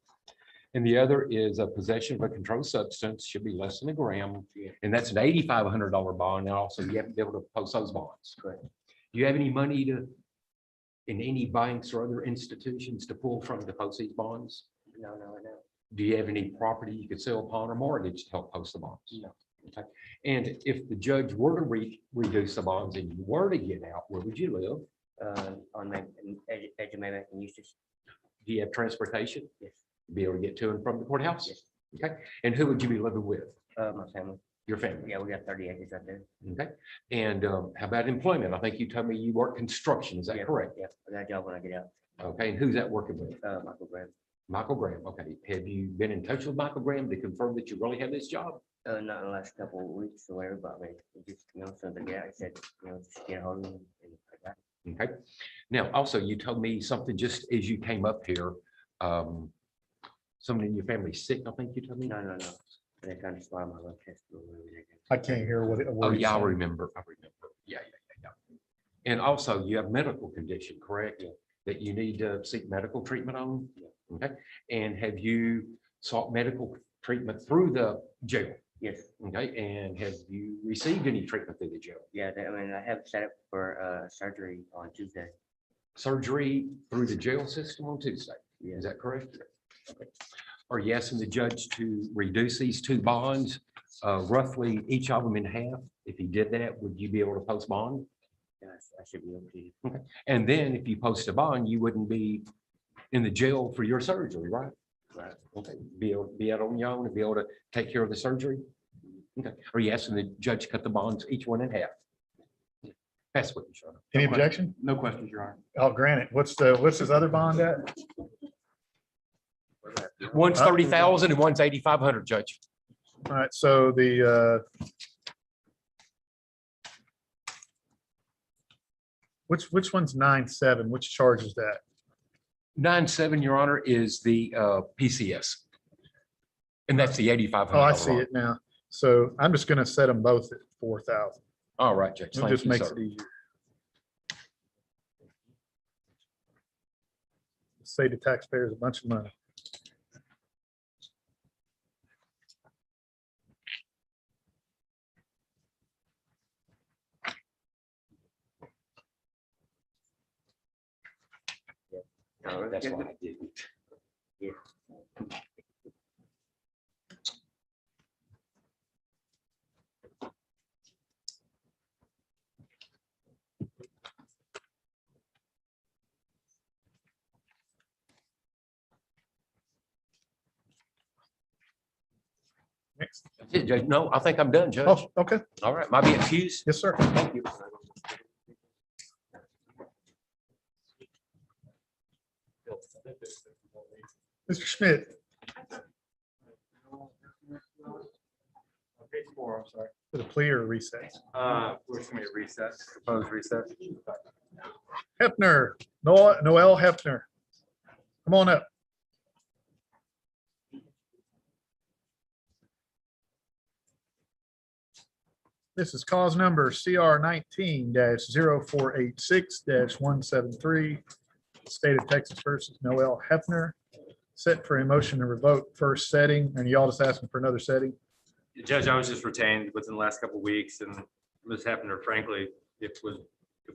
And the other is a possession of a controlled substance, should be less than a gram. Yeah. And that's an $8,500 bond. And also you haven't been able to post those bonds. Correct. Do you have any money in any banks or other institutions to pull from to post these bonds? No, right now. Do you have any property you could sell upon or mortgage to help post the bonds? No. Okay. And if the judge were to reduce the bonds and you were to get out, where would you live? On my edge of Mayback and Eustis. Do you have transportation? Yes. Be able to get to and from the courthouse? Yes. Okay. And who would you be living with? My family. Your family? Yeah, we got 30 acres out there. Okay. And how about employment? I think you told me you work construction. Is that Yeah, correct? Yeah, I got a job when I get out. Okay. And who's that working with? Michael Graham. Michael Graham. Okay. Have you been in touch with Michael Graham to confirm that you really have this job? Not in the last couple of weeks or whatever, but I mean, just, since I got, I said, just get a hold of him. And I got it. Okay. Now, also, you told me something just as you came up here. Someone in your family sick, I think you told me. No. They're trying to swallow my left chest. I can't hear what it. Oh, yeah, I remember. Yeah. And also, you have medical condition, correct? Yeah. That you need to seek medical treatment on? Yeah. Okay. And have you sought medical treatment through the jail? Yes. Okay. And have you received any treatment through the jail? Yeah, I mean, I have set up for surgery on Tuesday. Surgery through the jail system on Tuesday? Yeah. Is that correct? Okay. Are you asking the judge to reduce these 2 bonds, roughly each of them in half? If he did that, would you be able to post bond? Yes, I should be able to. Okay. And then if you post a bond, you wouldn't be in the jail for your surgery, right? Right. Okay, be out on your own and be able to take care of the surgery? Okay, are you asking the judge to cut the bonds each one in half? That's what you're showing. Any No question. objection? No questions, Your Honor. I'll grant it. What's his other bond at? One's 30,000 and one's 8,500, Judge. All right, so which one's 9.7? Which charge is that? 9.7, Your Honor, is the PCS. And that's the 8,500. Oh, I see it now. So I'm just gonna set them both at 4,000. All right, Judge. It Thank just you, makes sir. it easier. Save the taxpayers a bunch of money. No, That's it's why good. I didn't. Yeah. Next. That's it, Judge. No, I think I'm done, Judge. Oh, okay. All right, my be excused. Yes, sir. Thank you. Mr. Schmidt, Page 4, I'm sorry. for the plea or recess. We're just gonna be recess, proposed recess. Hefner, Noel Hefner. Come on up. This is cause number CR 19-0486-173. State of Texas versus Noel Hefner. Set for a motion to revoke first setting, and y'all just asking for another setting. Judge, I was just retained within the last couple of weeks, and Ms. Hefner, frankly, if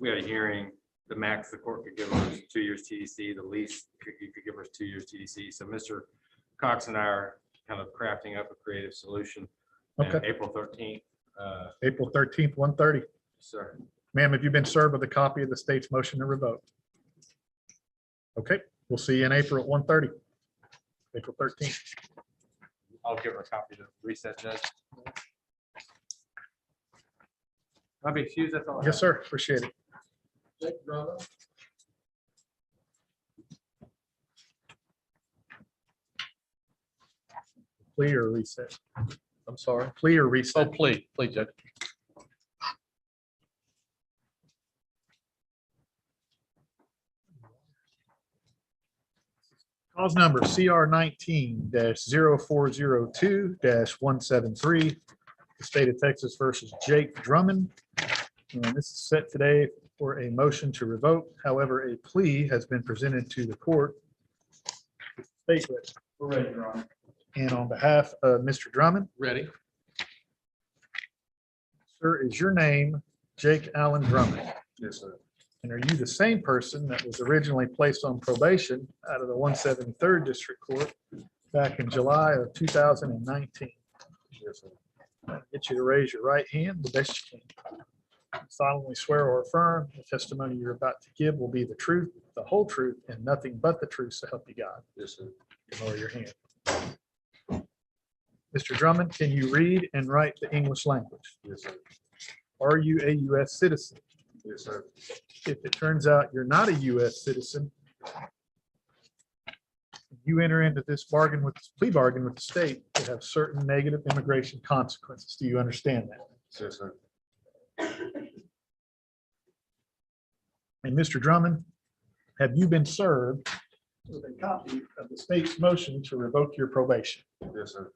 we had a hearing, the max the court could give us was 2 years TDC, the least you could give us 2 years TDC. So Mr. Cox and I are kind of crafting up a creative solution. And Okay. April 13th. April 13th, 1:30. Sir, Ma'am, have you been served with a copy of the state's motion to revoke? Okay, we'll see you in April at 1:30. April 13th. I'll give her a copy to recess, Judge. I'll be excused, that's all. I Yes, have. sir. Appreciate it. Plea or recess? I'm sorry. Plea or recess? Oh, please, Judge. Cause number CR 19-0402-173, the state of Texas versus Jake Drummond. And this is set today for a motion to revoke. However, a plea has been presented to the court. State ready. We're ready, Your Honor. And on behalf of Mr. Drummond, Ready? sir, is your name Jake Allen Drummond? Yes, sir. And are you the same person that was originally placed on probation out of the 173rd District Court back in July of 2019? Yes, sir. I'll get you to raise your right hand the best you can. Solemnly swear or affirm the testimony you're about to give will be the truth, the whole truth, and nothing but the truth, so help you God. Yes, sir. Lower your hand. Mr. Drummond, can you read and write the English language? Yes, sir. Are you a U.S. citizen? Yes, sir. If it turns out you're not a U.S. citizen, you enter into this plea bargain with the state to have certain negative immigration consequences. Do you understand that? Yes, sir. And Mr. Drummond, have you been served with a copy of the state's motion to revoke your probation? Yes, sir.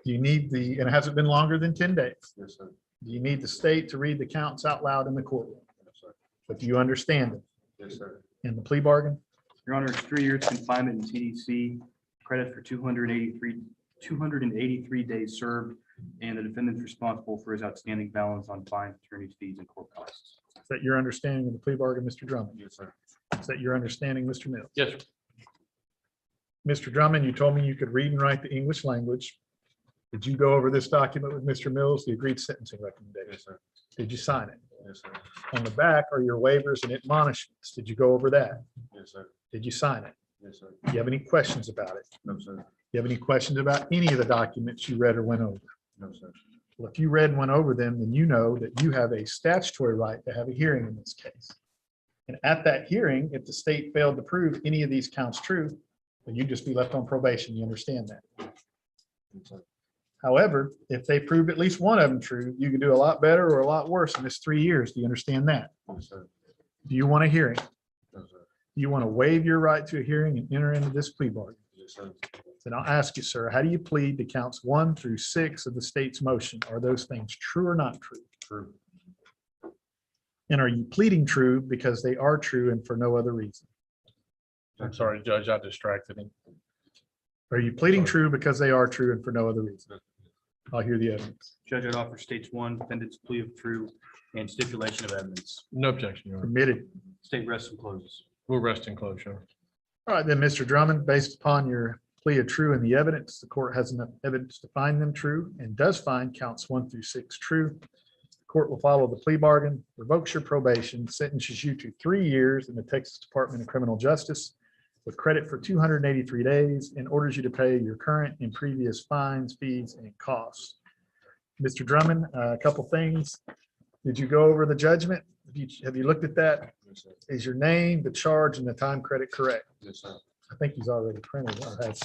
Do you need and it hasn't been longer than 10 days. Yes, sir. Do you need the state to read the counts out loud in the courtroom? Yes, sir. But do you understand it Yes, sir. in the plea bargain? Your Honor, it's 3 years confinement in TDC, credit for 283 days served, and the defendant's responsible for his outstanding balance on fines, attorney's fees, and court costs. Is that your understanding of the plea bargain, Mr. Drummond? Yes, sir. Is that your understanding, Mr. Mills? Yes, sir. Mr. Drummond, you told me you could read and write the English language. Did you go over this document with Mr. Mills, the agreed sentencing recommendation? Yes, sir. Did you sign it? Yes, sir. On the back are your waivers and admonishments. Did you go over that? Yes, sir. Did you sign it? Yes, sir. Do you have any questions about it? No, sir. you have any questions about any of the documents you read or went over? No, sir. Well, if you read and went over them, then you know that you have a statutory right to have a hearing in this case. And at that hearing, if the state failed to prove any of these counts true, then you'd just be left on probation. You understand that? However, if they prove at least one of them true, you can do a lot better or a lot worse in this 3 years. Do you understand that? Yes, sir. Do you want a hearing? No, sir. Do you want to waive your right to a hearing and enter into this plea bargain? Yes, sir. Then I'll ask you, sir, how do you plead to counts 1 through 6 of the state's motion? Are those things true or not true? True. And are you pleading true because they are true and for no other reason? I'm sorry, Judge, I distracted him. Are you pleading true because they are true and for no other reason? I'll hear the evidence. Judge, I'd offer stage 1, defendant's plea of true and stipulation of evidence. No objection, Your Honor. Permitted. State rests and closes. We'll rest in close, Your Honor. All right, then, Mr. Drummond, based upon your plea of true and the evidence, the court has enough evidence to find them true and does find counts 1 through 6 true. The court will follow the plea bargain, revokes your probation, sentences you to 3 years in the Texas Department of Criminal Justice with credit for 283 days and orders you to pay your current and previous fines, fees, and costs. Mr. Drummond, a couple things. Did you go over the judgment? Have you looked at that? Yes, sir. Is your name, the charge, and the time credit correct? Yes, sir. I think he's already printed. Or has.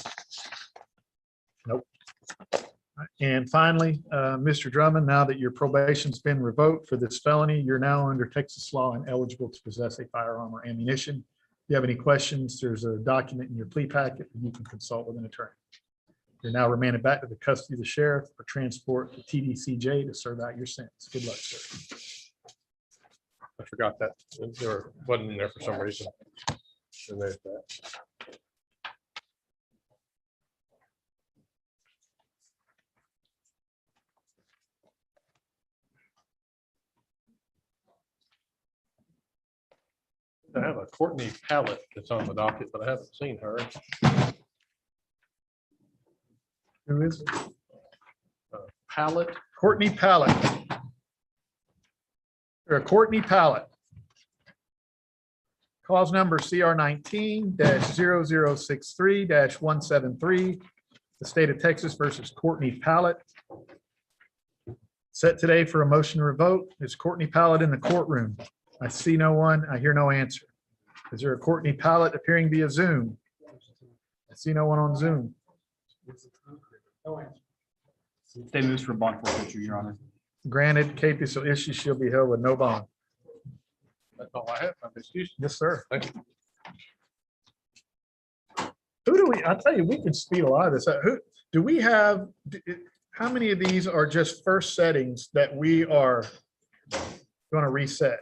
Nope. And finally, Mr. Drummond, now that your probation's been revoked for this felony, you're now under Texas law and eligible to possess a firearm or ammunition. If you have any questions, there's a document in your plea packet that you can consult with an attorney. You're now remanded back to the custody of the sheriff for transport to TDCJ to serve out your sentence. Good luck, sir. I forgot that. There wasn't in there for some reason. Removed that. I have a Courtney Pallet that's on the docket, but I haven't seen her. Who is it? Pallet. Courtney Pallet. Or Courtney Pallet. Cause number CR 19-0063-173, the state of Texas versus Courtney Pallet. Set today for a motion to revoke. Is Courtney Pallet in the courtroom? I see no one. I hear no answer. Is there a Courtney Pallet appearing via Zoom? I see no one on Zoom. State moves for bond forfeiture, Your Honor. Granted, case will issue, she'll be held with no bond. That's all I have. I'm excused. Yes, sir. Thank you. Who do we, I'll tell you, we can speed a lot of this up. Who, do we have, how many of these are just first settings that we are going to reset?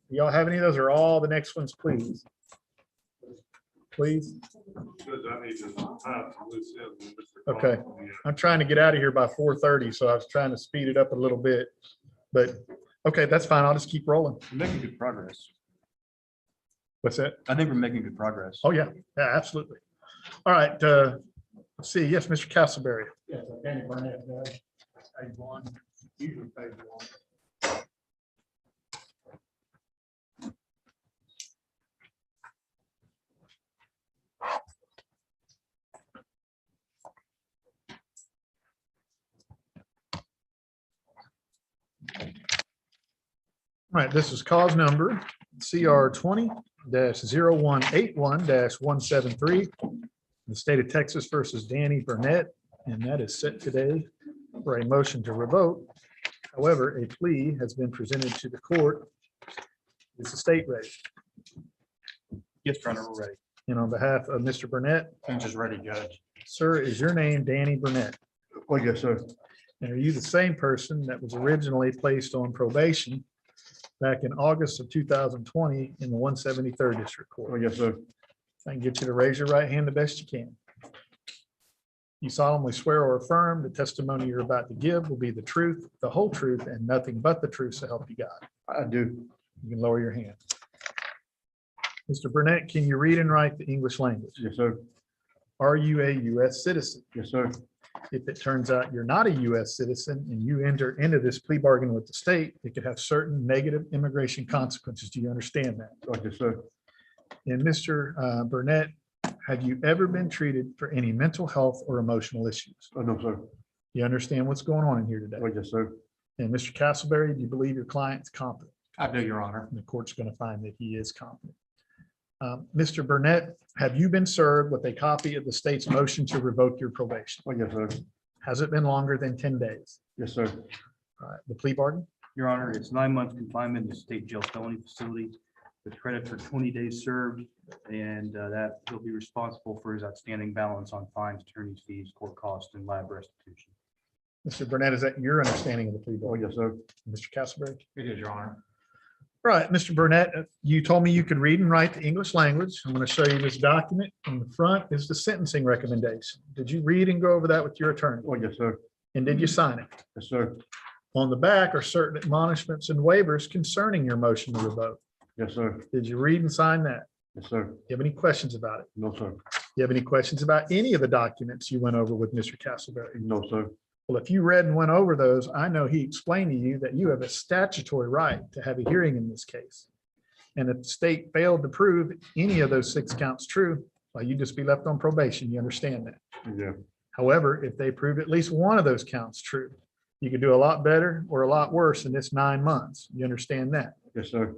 Do y'all have any of those or all the next ones, please? Please? Okay, I'm trying to get out of here by 4:30, so I was trying to speed it up a little bit. But, okay, that's fine. I'll just keep rolling. We're making good progress. What's that? I think we're making good progress. Oh, yeah, yeah, absolutely. All right, let's see. Yes, Mr. Castleberry. Yes, Danny Burnett, page 1, usually page 1. All right, this is cause number CR 20-0181-173, the state of Texas versus Danny Burnett, and that is set today for a motion to revoke. However, a plea has been presented to the court. Is the state ready? Yes, Your Honor, we're ready. And on behalf of Mr. Burnett, I'm just ready, Judge. sir, is your name Danny Burnett? Well, yes, sir. And are you the same person that was originally placed on probation back in August of 2020 in the 173rd District Court? Yes, sir. I can get you to raise your right hand the best you can. You solemnly swear or affirm the testimony you're about to give will be the truth, the whole truth, and nothing but the truth, so help you God. I do. You can lower your hand. Mr. Burnett, can you read and write the English language? Yes, sir. Are you a U.S. citizen? Yes, sir. If it turns out you're not a U.S. citizen and you enter into this plea bargain with the state, it could have certain negative immigration consequences. Do you understand that? Yes, sir. And Mr. Burnett, have you ever been treated for any mental health or emotional issues? No, sir. You understand what's going on in here today? Yes, sir. And Mr. Castleberry, do you believe your client's competent? I do, Your Honor. And the court's going to find that he is competent. Mr. Burnett, have you been served with a copy of the state's motion to revoke your probation? Yes, sir. Has it been longer than 10 days? Yes, sir. All right, the plea bargain? Your Honor, it's 9 months confinement in the state jail felony facility with credit for 20 days served. And that he'll be responsible for his outstanding balance on fines, attorney's fees, court costs, and lab restitution. Mr. Burnett, is that your understanding of the plea bargain? Yes, sir. Mr. Castleberry? It is, Your Honor. Right, Mr. Burnett, you told me you could read and write the English language. I'm going to show you this document. On the front is the sentencing recommendation. Did you read and go over that with your attorney? Yes, sir. And did you sign it? Yes, sir. On the back are certain admonishments and waivers concerning your motion to revoke. Yes, sir. Did you read and sign that? Yes, sir. Do you have any questions about it? No, sir. Do you have any questions about any of the documents you went over with Mr. Castleberry? No, sir. Well, if you read and went over those, I know he explained to you that you have a statutory right to have a hearing in this case. And if the state failed to prove any of those 6 counts true, well, you'd just be left on probation. You understand that. Yeah. However, if they prove at least one of those counts true, you could do a lot better or a lot worse in this 9 months. You understand that? Yes, sir.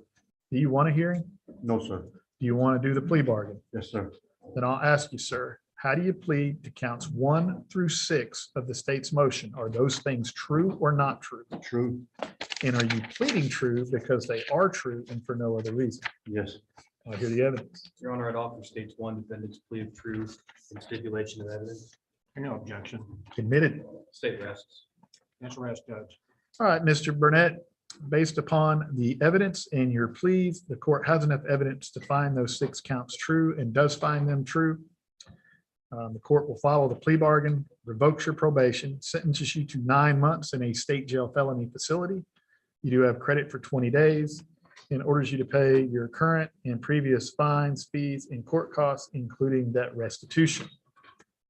Do you want a hearing? No, sir. Do you want to do the plea bargain? Yes, sir. Then I'll ask you, sir, how do you plead to counts 1 through 6 of the state's motion? Are those things true or not true? True. And are you pleading true because they are true and for no other reason? Yes. I hear the evidence. Your Honor, I'd offer states one defendant's plea of truth and stipulation of evidence. No objection. Admitted. State rests. That's rest, Judge. All right, Mr. Burnett, based upon the evidence in your pleas, the court has enough evidence to find those 6 counts true and does find them true. The court will follow the plea bargain, revokes your probation, sentences you to 9 months in a state jail felony facility. You do have credit for 20 days and orders you to pay your current and previous fines, fees, and court costs, including debt restitution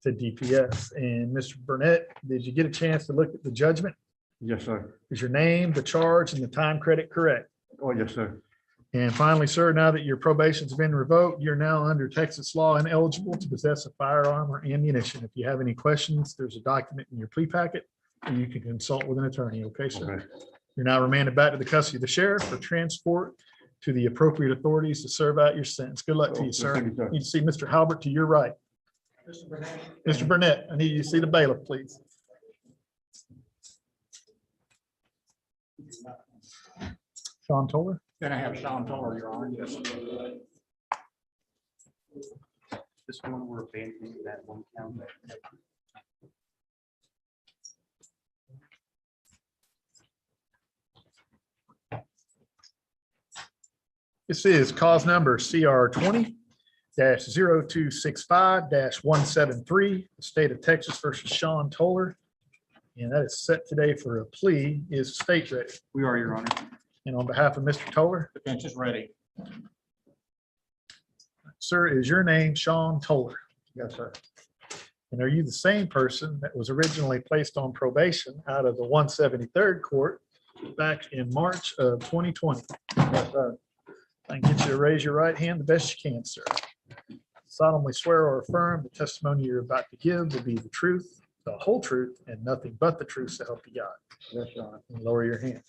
to DPS. And Mr. Burnett, did you get a chance to look at the judgment? Yes, sir. Is your name, the charge, and the time credit correct? Yes, sir. And finally, sir, now that your probation's been revoked, you're now under Texas law and eligible to possess a firearm or ammunition. If you have any questions, there's a document in your plea packet, and you can consult with an attorney. Okay, sir? Okay. You're now remanded back to the custody of the sheriff for transport to the appropriate authorities to serve out your sentence. Good luck to you, sir. Thank you, sir. Need to see Mr. Halbert to your right. Mr. Burnett, I need you to see the bailiff, please. Sean Toller. Then I have Sean Toller, Your Honor. Yes. This one, we're abandoning that one count. This is cause number CR 20-0265-173, the state of Texas versus Sean Toller. And that is set today for a plea. Is the state ready? We are, Your Honor. And on behalf of Mr. Toller, The bench is ready. sir, is your name Sean Toller? Yes, sir. And are you the same person that was originally placed on probation out of the 173rd court back in March of 2020? Yes, sir. I can get you to raise your right hand the best you can, sir. Solemnly swear or affirm the testimony you're about to give will be the truth, the whole truth, and nothing but the truth, so help you God. Yes, sir. And lower your hand.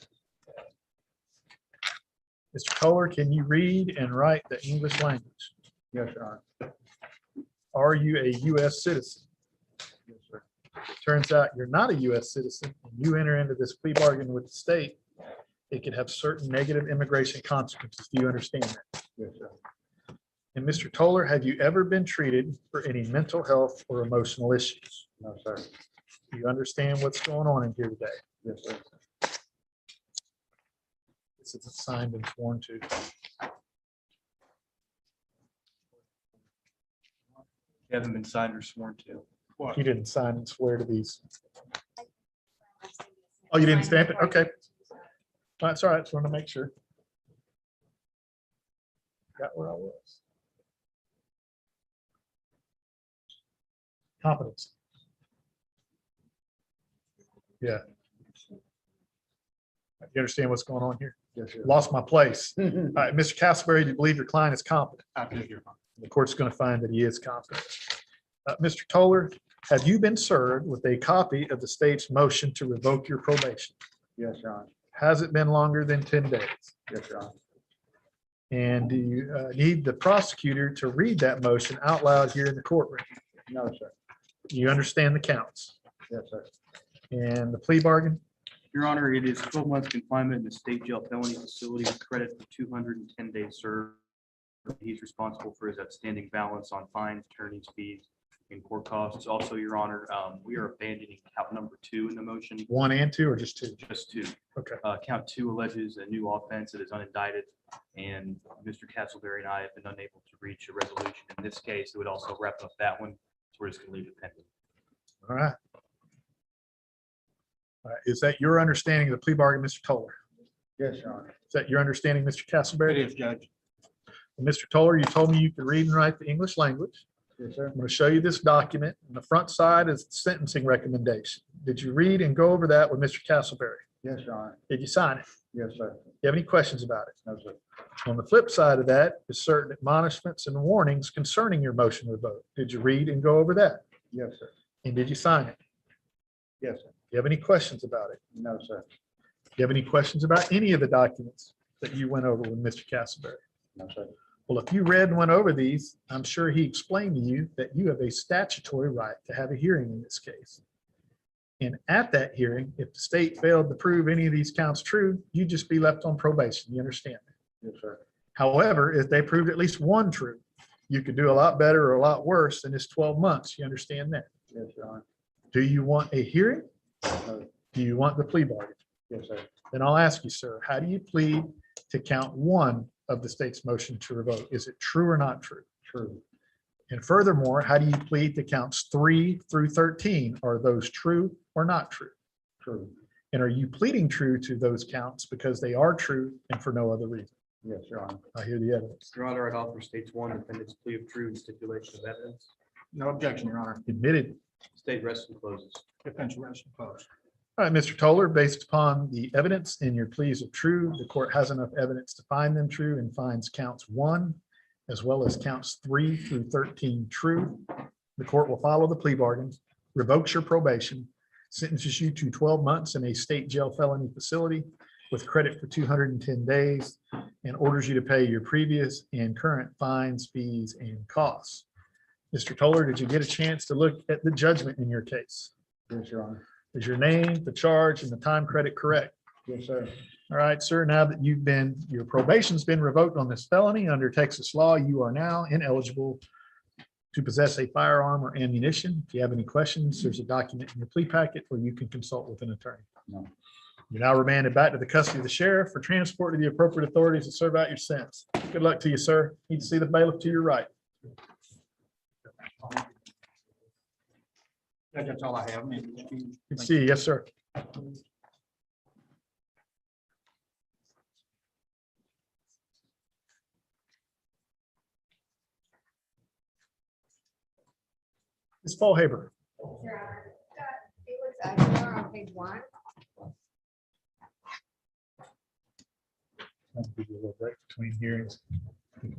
Mr. Toller, can you read and write the English language? Yes, sir. Are you a U.S. citizen? Yes, sir. Turns out you're not a U.S. citizen, and you enter into this plea bargain with the state, it could have certain negative immigration consequences. Do you understand that? Yes, sir. And Mr. Toller, have you ever been treated for any mental health or emotional issues? No, sir. Do you understand what's going on in here today? Yes, sir. This is signed and sworn to. They haven't been signed or sworn to. You didn't sign and swear to these. Oh, you didn't stamp it? Okay. That's all right. Just want to make sure. Got where I was. Competence. Yeah. You understand what's going on here? Yes, sir. Lost my place. All right, Mr. Castleberry, do you believe your client is competent? I do, Your Honor. The court's going to find that he is competent. Mr. Toller, have you been served with a copy of the state's motion to revoke your probation? Yes, Your Honor. Has it been longer than 10 days? Yes, Your Honor. And do you need the prosecutor to read that motion out loud here in the courtroom? No, sir. Do you understand the counts? Yes, sir. And the plea bargain? Your Honor, it is 12 months confinement in the state jail felony facility with credit for 210 days served. He's responsible for his outstanding balance on fines, attorney's fees, and court costs. Also, Your Honor, we are abandoning count number 2 in the motion. 1 and 2 or just 2? Just 2. Okay. Count 2 alleges a new offense that is unindicted, and Mr. Castleberry and I have been unable to reach a resolution in this case. It would also wrap up that one, so we're just going to leave it pending. All right. All right. Is that your understanding of the plea bargain, Mr. Toller? Yes, Your Honor. Is that your understanding, Mr. Castleberry? It is, Judge. Mr. Toller, you told me you could read and write the English language. Yes, sir. I'm going to show you this document. On the front side is the sentencing recommendation. Did you read and go over that with Mr. Castleberry? Yes, Your Honor. Did you sign it? Yes, sir. Do you have any questions about it? No, sir. On the flip side of that is certain admonishments and warnings concerning your motion to revoke. Did you read and go over that? Yes, sir. And did you sign it? Yes, sir. Do you have any questions about it? No, sir. Do you have any questions about any of the documents that you went over with Mr. Castleberry? No, sir. Well, if you read and went over these, I'm sure he explained to you that you have a statutory right to have a hearing in this case. And at that hearing, if the state failed to prove any of these counts true, you'd just be left on probation. You understand? Yes, sir. However, if they proved at least one true, you could do a lot better or a lot worse than this 12 months. You understand that? Yes, Your Honor. Do you want a hearing? No. Do you want the plea bargain? Yes, sir. Then I'll ask you, sir, how do you plead to count 1 of the state's motion to revoke? Is it true or not true? True. And furthermore, how do you plead to counts 3 through 13? Are those true or not true? True. And are you pleading true to those counts because they are true and for no other reason? Yes, Your Honor. I hear the evidence. Your Honor, I'd offer states 1, defendant's plea of true and stipulation of evidence. No objection, Your Honor. Admitted. State rests and closes. Defense rest opposed. All right, Mr. Toller, based upon the evidence in your pleas of true, the court has enough evidence to find them true and finds counts 1 as well as counts 3 through 13 true. The court will follow the plea bargain, revokes your probation, sentences you to 12 months in a state jail felony facility with credit for 210 days, and orders you to pay your previous and current fines, fees, and costs. Mr. Toller, did you get a chance to look at the judgment in your case? Yes, Your Honor. Is your name, the charge, and the time credit correct? Yes, sir. All right, sir, now that your probation's been revoked on this felony under Texas law, you are now ineligible to possess a firearm or ammunition. If you have any questions, there's a document in your plea packet where you can consult with an attorney. No. You're now remanded back to the custody of the sheriff for transport to the appropriate authorities to serve out your sentence. Good luck to you, sir. Need to see the bailiff to your right. That's all I have. Good to see you. Yes, sir. Ms. Paul Haber. It looks like on page 1. I'll give you a little break between hearings. You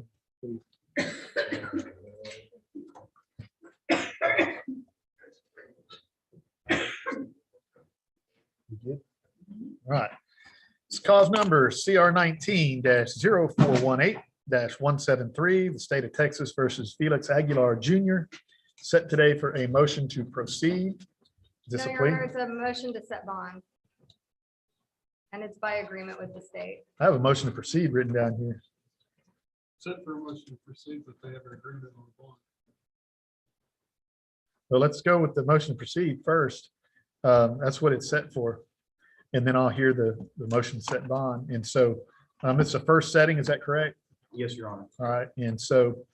good? All right. It's cause number CR 19-0418-173, the state of Texas versus Felix Aguilar Jr., set today for a motion to proceed. Is this No, a Your Honor, plea? it's a motion to set bond. And it's by agreement with the state. I have a motion to proceed written down here. Set for a motion to proceed, but they have an agreement on the bond. Well, let's go with the motion to proceed first. That's what it's set for. And then I'll hear the motion to set bond. And so it's the first setting, is that correct? Yes, Your Honor. All right. And so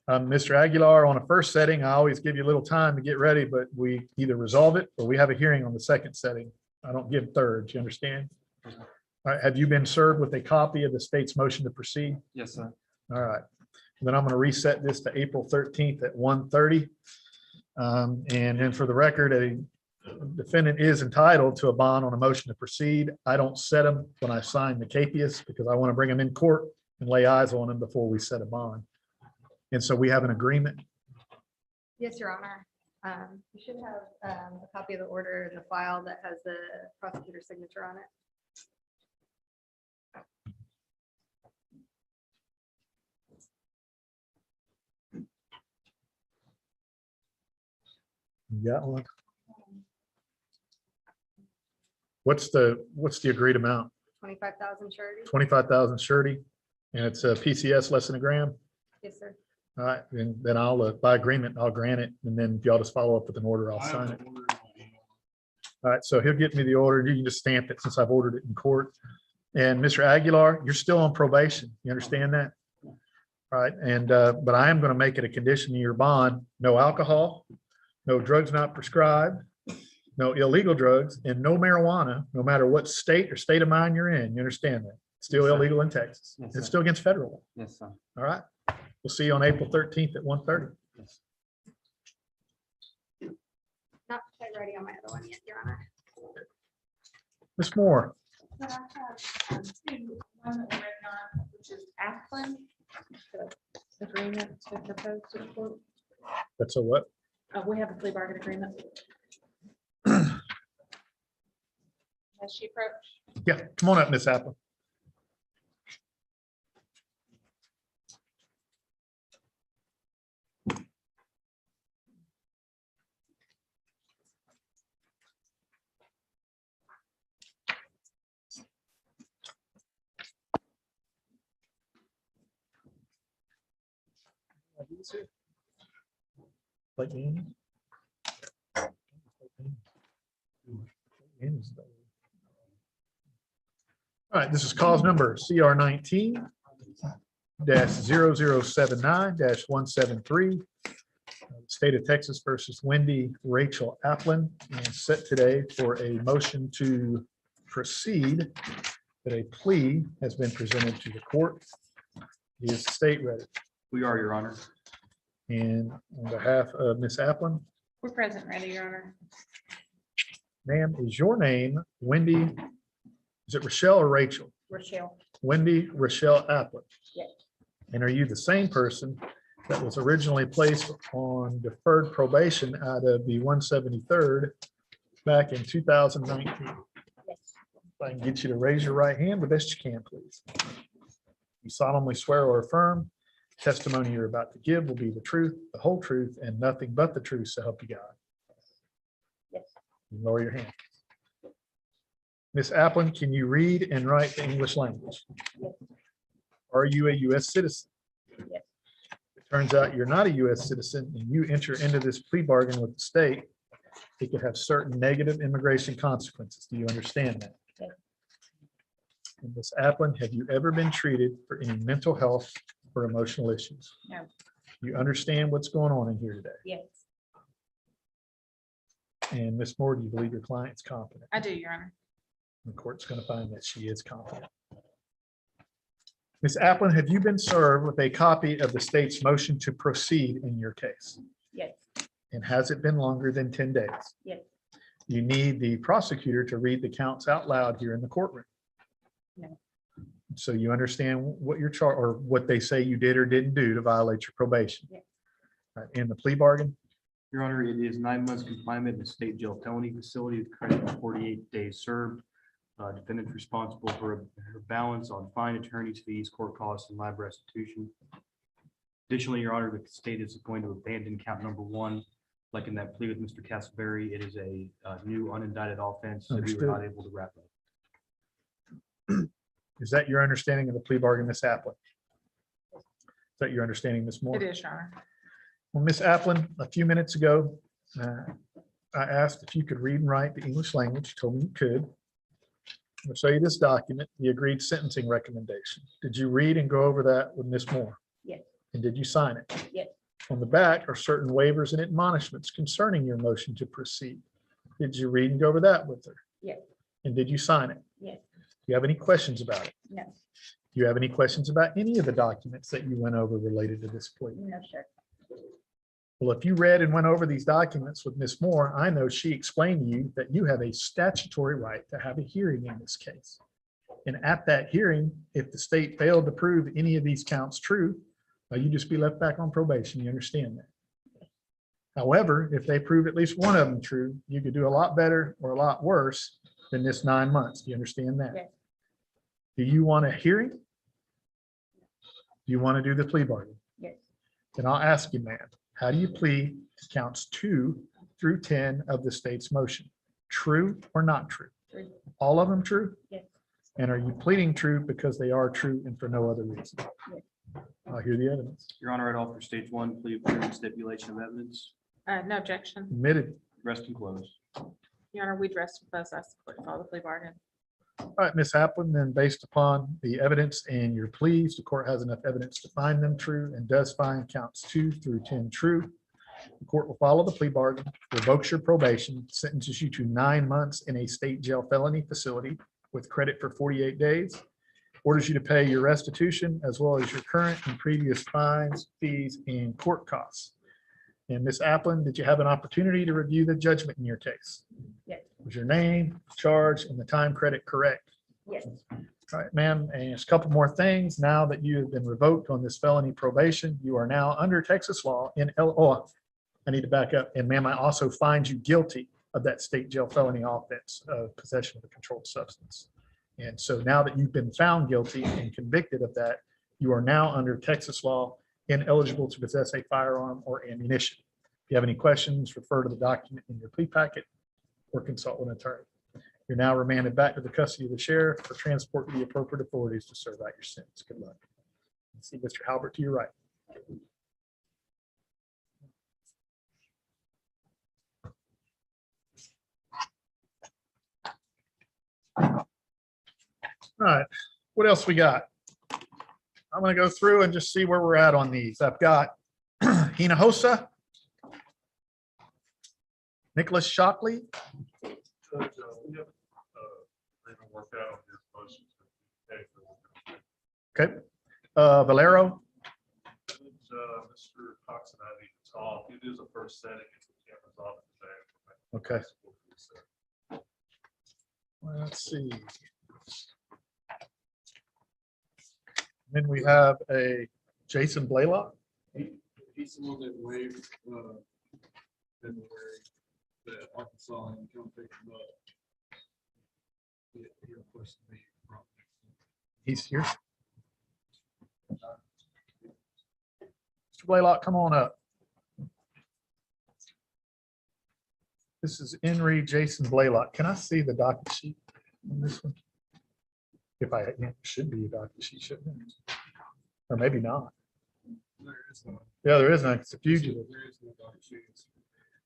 Mr. Aguilar, on a first setting, I always give you a little time to get ready, but we either resolve it or we have a hearing on the second setting. I don't give thirds, you understand? All right. Have you been served with a copy of the state's motion to proceed? Yes, sir. All right. Then I'm going to reset this to April 13th at 1:30. And then for the record, a defendant is entitled to a bond on a motion to proceed. I don't set them when I sign the capias because I want to bring them in court and lay eyes on them before we set a bond. And so we have an agreement. Yes, Your Honor. You should have a copy of the order in the file that has the prosecutor's signature on it. You got one? What's the agreed amount? 25,000 surety? 25,000 surety, and it's a PCS less than a gram. Yes, sir. All right, and then I'll, by agreement, I'll grant it, and then if y'all just follow up with an order, I'll sign it. All right, so he'll get me the order. You can just stamp it since I've ordered it in court. And Mr. Aguilar, you're still on probation. You understand that? All right, and, but I am going to make it a condition of your bond, no alcohol, no drugs not prescribed, no illegal drugs, and no marijuana, no matter what state or state of mind you're in. You understand that? It's still Yes, sir. illegal in Texas. Yes, It's sir. still against federal law. Yes, sir. All right. We'll see you on April 13th at 1:30. Not quite ready on my other one yet, Your Honor. Ms. Moore, But I have two, one that we're waiting on, which is Ackland. The agreement to propose to the court. that's a what? We have a plea bargain agreement. Has she approached? Yeah, come on up, Miss Apple. Like me? All right, this is cause number CR 19-0079-173. State of Texas versus Wendy Rachel Applin, and set today for a motion to proceed that a plea has been presented to the court. Is the state ready? We are, Your Honor. And on behalf of Ms. Applin, We're present, ready, Your Honor. ma'am, is your name Wendy? Is it Rochelle or Rachel? Rochelle. Wendy Rochelle Applin. Yes. And are you the same person that was originally placed on deferred probation out of the 173rd back in 2019? Yes. If I can get you to raise your right hand the best you can, please. You solemnly swear or affirm testimony you're about to give will be the truth, the whole truth, and nothing but the truth, so help you God. Yes. Lower your hand. Ms. Applin, can you read and write the English language? Yes. Are you a U.S. citizen? Yes. It turns out you're not a U.S. citizen and you enter into this plea bargain with the state. It could have certain negative immigration consequences. Do you understand that? Yes. And Ms. Applin, have you ever been treated for any mental health or emotional issues? No. You understand what's going on in here today? Yes, And Ms. Moore, do you believe your client's competent? I do, Your Honor. The court's going to find that she is competent. Ms. Applin, have you been served with a copy of the state's motion to proceed in your case? Yes, And has it been longer than 10 days? yes, You need the prosecutor to read the counts out loud here in the courtroom. No. So you understand what your chart or what they say you did or didn't do to violate your probation. Yes. All right, in the plea bargain, Your Honor, it is 9 months confinement in the state jail felony facility with credit for 48 days served. Defendant responsible for her balance on fine, attorney's fees, court costs, and lab restitution. Additionally, Your Honor, the state is going to abandon count number 1. Like in that plea with Mr. Castleberry, it is a new unindicted offense that we were not able to wrap up. is that your understanding of the plea bargain, Ms. Applin? Is that your understanding, Ms. Moore? it is, Your Honor. Well, Ms. Applin, a few minutes ago, I asked if you could read and write the English language. You told me you could. I'm going to show you this document, the agreed sentencing recommendation. Did you read and go over that with Ms. Moore? Yes, And did you sign it? yes, On the back are certain waivers and admonishments concerning your motion to proceed. Did you read and go over that with her? yes, And did you sign it? yes, Do you have any questions about it? no, Do you have any questions about any of the documents that you went over related to this plea? no, sir. Well, if you read and went over these documents with Ms. Moore, I know she explained to you that you have a statutory right to have a hearing in this case. And at that hearing, if the state failed to prove any of these counts true, You just be left back on probation. You understand that. However, if they prove at least one of them true, you could do a lot better or a lot worse than this 9 months. Do you understand that? Yes. Do you want a hearing? Do you want to do the plea bargain? Yes. Then I'll ask you, ma'am, how do you plead to counts 2 through 10 of the state's motion? True or not true? True. All of them true? Yes. And are you pleading true because they are true and for no other reason? Yes. I'll hear the evidence. Your Honor, I'd offer stage 1, plea of true and stipulation of evidence. No objection. Admitted. Rest and close. Your Honor, we'd rest with us. Ask the court to follow the plea bargain. All right, Ms. Applin, then based upon the evidence and your pleas, the court has enough evidence to find them true and does find counts 2 through 10 true. The court will follow the plea bargain, revokes your probation, sentences you to 9 months in a state jail felony facility with credit for 48 days, orders you to pay your restitution as well as your current and previous fines, fees, and court costs. And Ms. Applin, did you have an opportunity to review the judgment in your case? Yes. Was your name, charge, and the time credit correct? Yes. All right, ma'am, and just a couple more things. Now that you have been revoked on this felony probation, you are now under Texas law in I need to back up. And ma'am, I also find you guilty of that state jail felony offense of possession of a controlled substance. And so now that you've been found guilty and convicted of that, you are now under Texas law ineligible to possess a firearm or ammunition. If you have any questions, refer to the document in your plea packet or consult with an attorney. You're now remanded back to the custody of the sheriff for transport to the appropriate authorities to serve out your sentence. Good luck. See Mr. Halbert to your right. All right, what else we got? I'm gonna go through and just see where we're at on these. I've got Hinojosa, Nicholas Shockley, okay, Valero, Mr. Cox and I need to talk. It is a first setting. If we can't resolve it today. okay. Let's see. Then we have a Jason Blaylock. He's the one that waived February, the Arkansas and come pick him up. He requested me from. He's here. Mr. Blaylock, come on up. This is Henry Jason Blaylock. Can I see the docket sheet on this one? If I, yeah, it should be a docket sheet, shouldn't it? Or maybe not. There is none. Yeah, there is none. It's a fugitive. There is no docket sheets.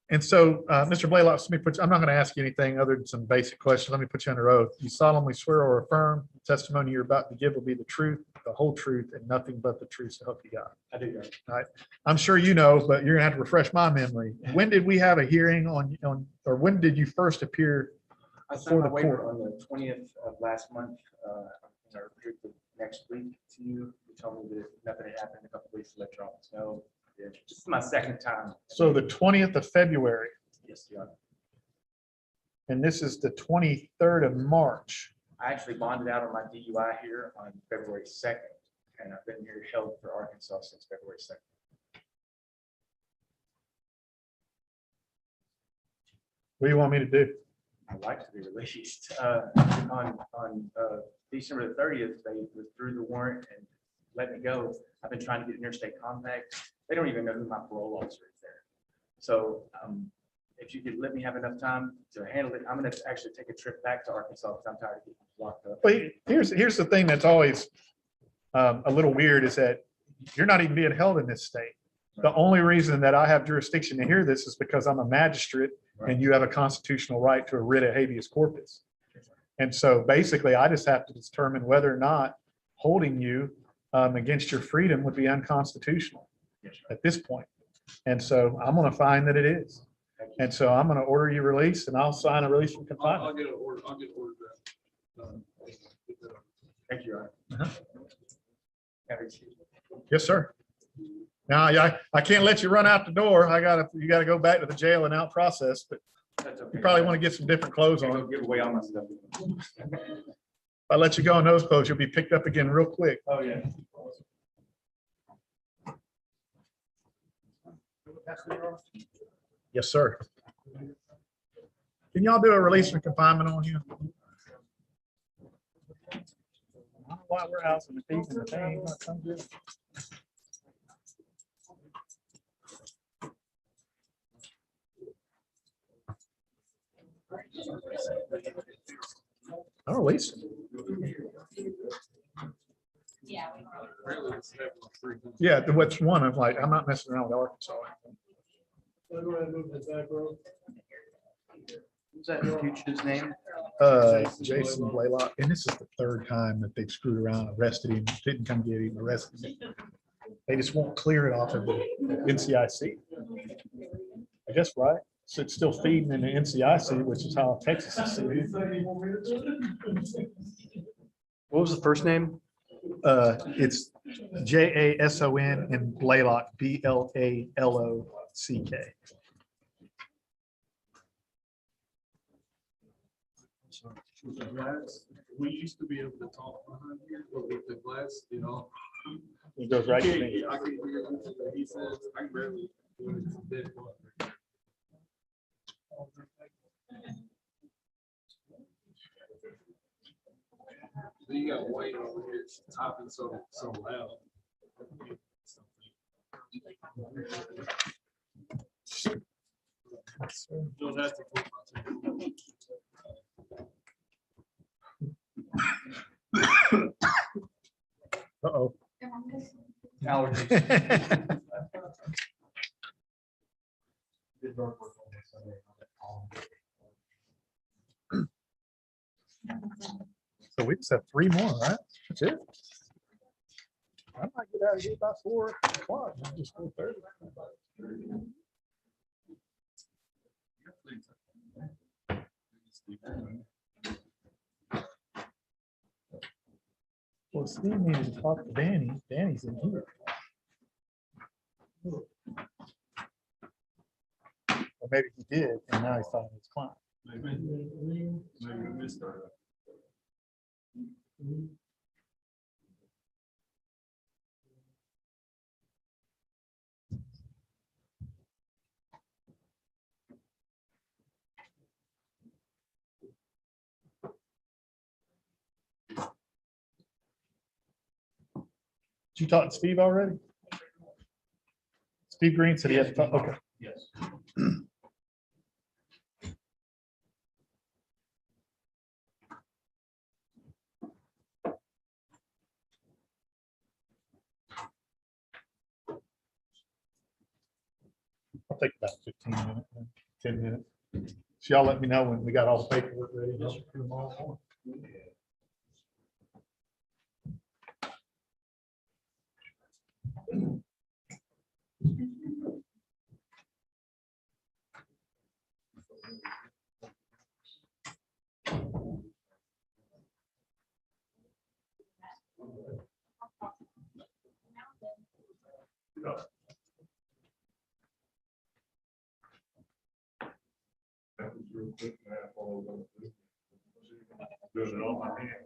And so, Mr. Blaylock, let me put, I'm not going to ask you anything other than some basic questions. Let me put you under oath. You solemnly swear or affirm the testimony you're about to give will be the truth, the whole truth, and nothing but the truth, so help you God. I do. Your Honor. All right. I'm sure you know, but you're gonna have to refresh my memory. When did we have a hearing on, or when did you first appear? I before signed my the waiver court? on the 20th of last month. I appeared the next week to you. You told me that nothing had happened in a couple of weeks to let you all know. Yeah, This is my second time. So the 20th of February, Yes, Your Honor. and this is the 23rd of March. I actually bonded out on my DUI here on February 2nd, and I've been here held for Arkansas since February 2nd. What do you want me to do? I'd like to be released. On December the 30th, they withdrew the warrant and let me go. I've been trying to get interstate contact. They don't even know who my parole officer is there. So if you could let me have enough time to handle it, I'm going to actually take a trip back to Arkansas because I'm tired of getting locked up. But here's the thing that's always a little weird is that you're not even being held in this state. The only reason that I have jurisdiction to hear this is because I'm a magistrate and you have a constitutional right to a writ of habeas corpus. And so basically, I just have to determine whether or not holding you against your freedom would be unconstitutional at this point. And so I'm going to find that it is. And so I'm going to order you released and I'll sign a release from I'll confinement. get an order. I'll get ordered. Thank you, Your Honor. Yes, sir. Now, I can't let you run out the door. You gotta go back to the jail and out process, but That's okay. you probably want to get some different clothes I'm on. gonna give away all my stuff. If I let you go in those clothes, you'll be picked up again real quick. Oh, yeah. Yes, sir. Can y'all do a release from confinement on him? I don't know why we're housing the thief and the thing. Not some good. I'll release him. Yeah, which one? I'm like, I'm not messing around with Arkansas. What's that fugitive's name? Jason Blaylock, and this is the third time that they've screwed around, arrested him, didn't come get him, arrested him. They just won't clear it off of the NCIC. I guess, right? So it's still feeding in the NCIC, which is how Texas is suing. What was the first name? It's Jason and Blaylock, Block. We used to be able to talk behind here, but with the glass, you know. It goes right to me. I can hear everything that he says. I can barely. When it's dead quiet. So you got Wayne over here talking so loud. Don't have to put Uh-oh. Allergies. So we just have 3 more, right? That's it. I might get out of here by 4 o'clock. Just 4:30. Well, Steve needed to talk to Danny. Danny's in here. Or maybe he did, and now he's talking to his client. maybe missed her. Did you talk to Steve already? Steve Green said he had to talk. Okay. Yes. I'll take about 15 minutes, 10 minutes. So y'all let me know when we got all the paperwork ready. I'll do them all. Doing it on my hand.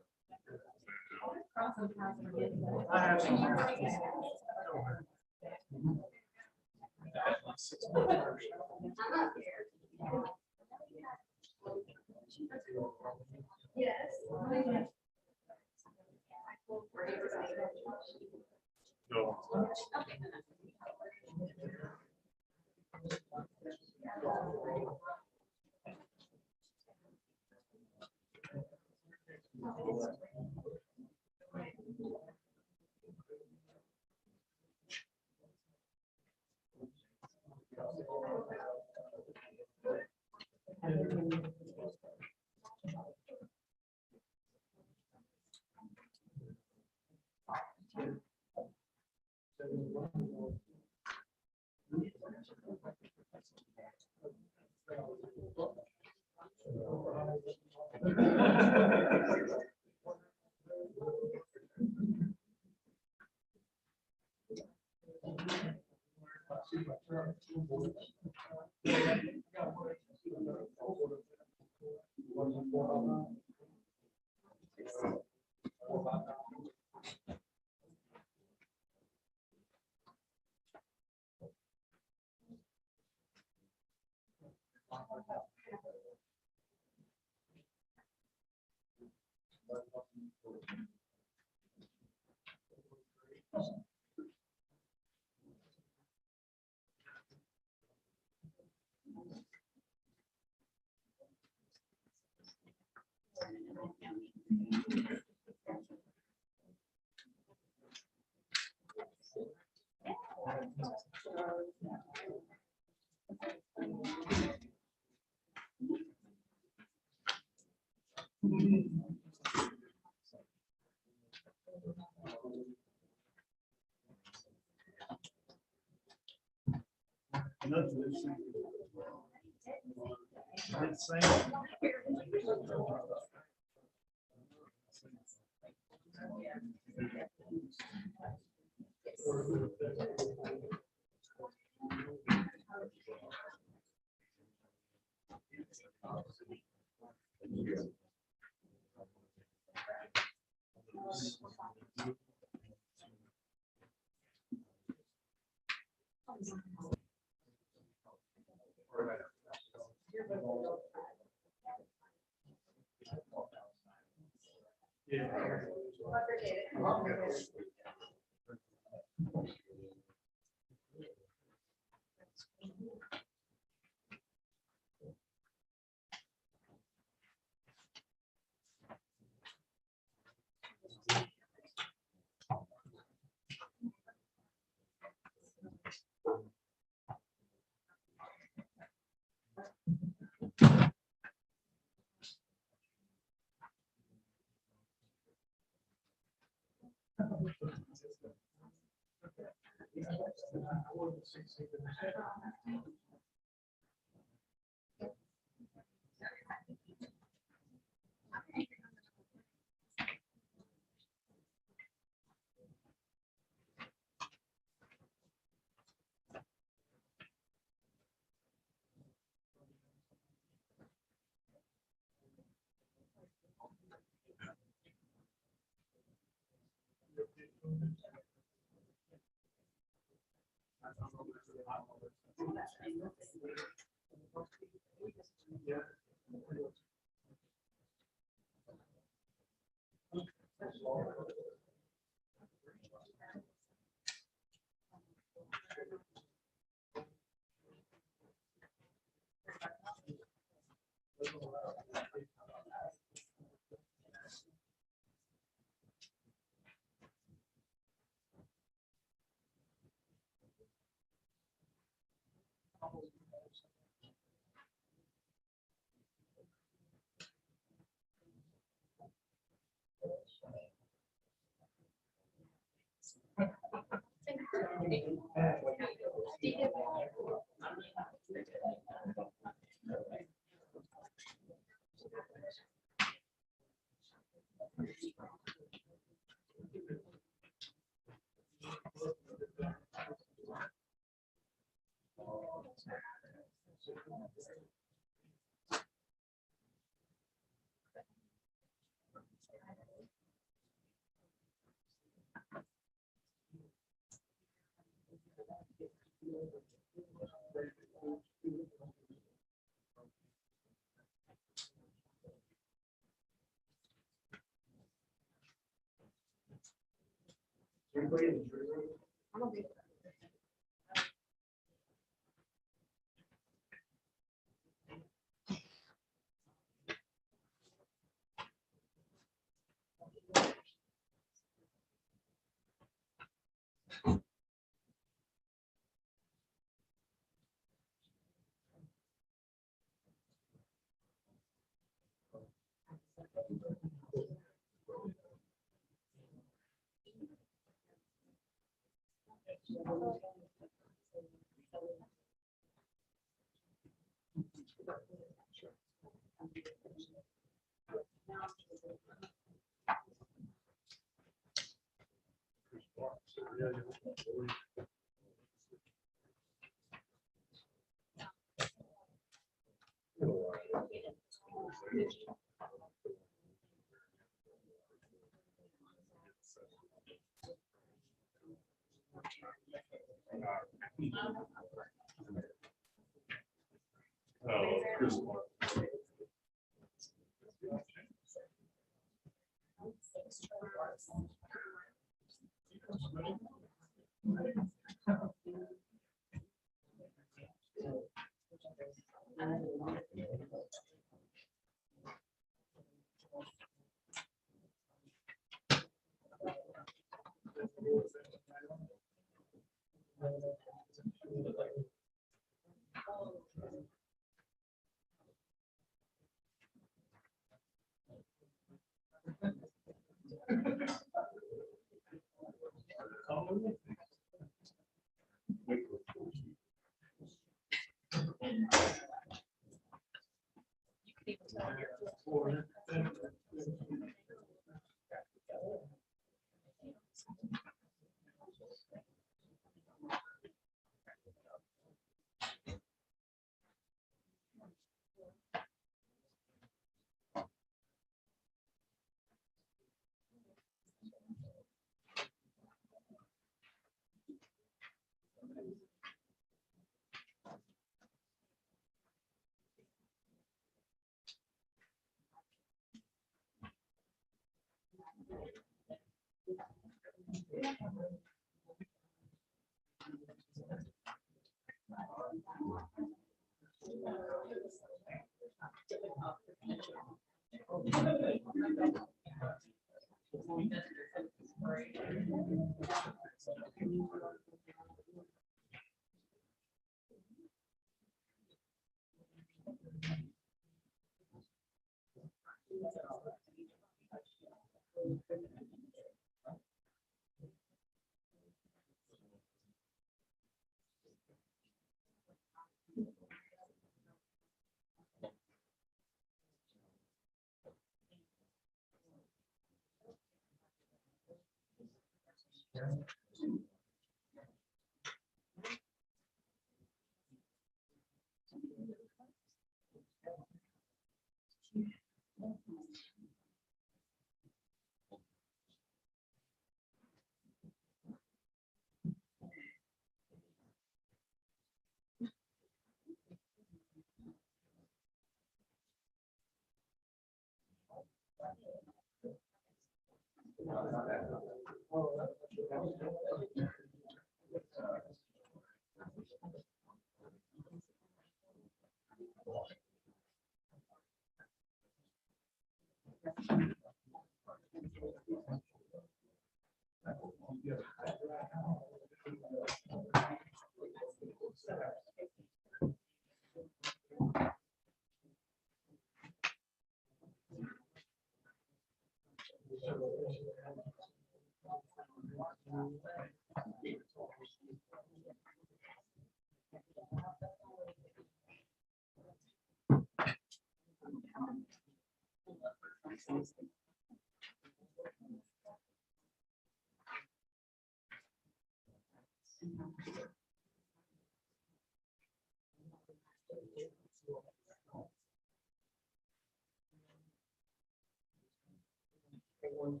No,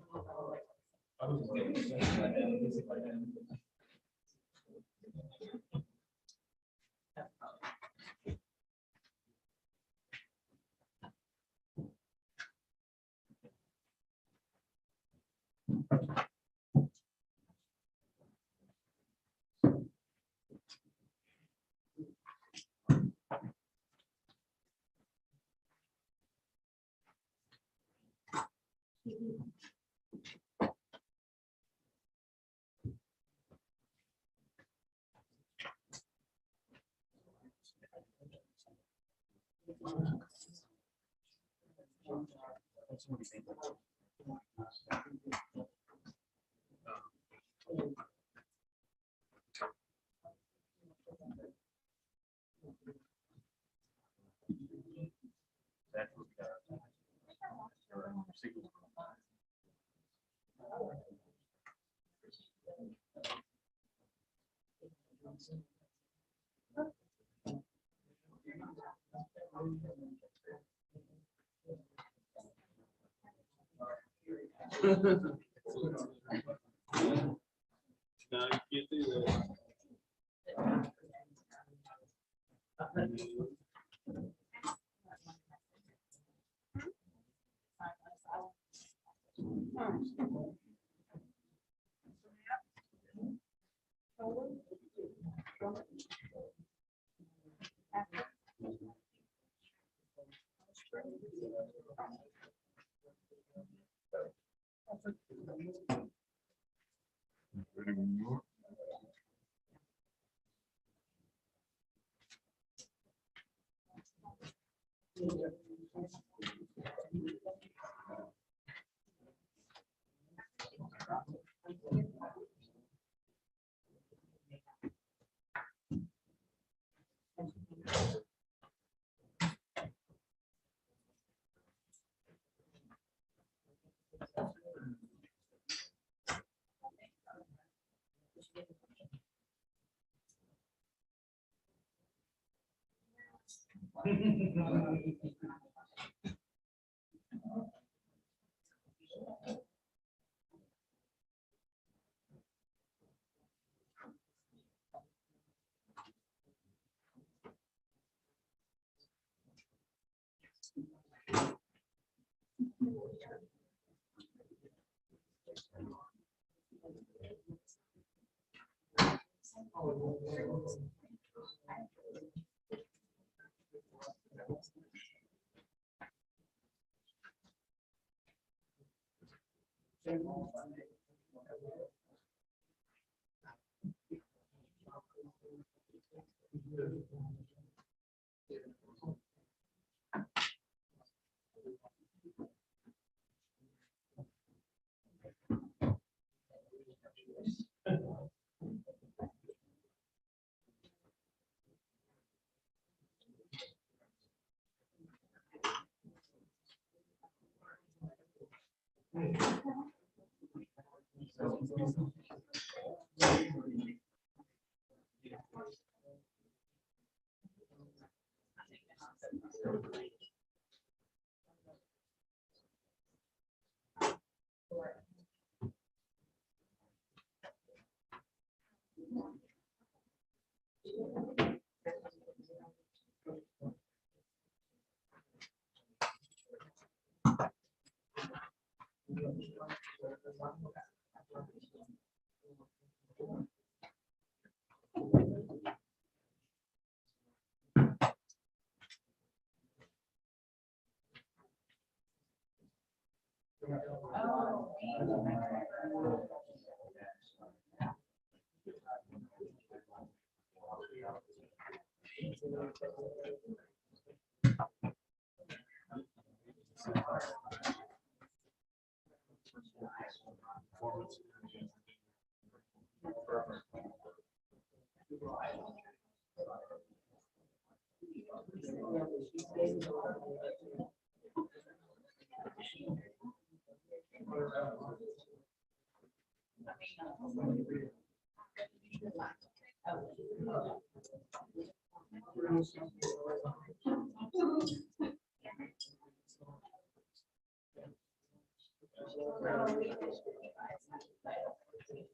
you can't do that.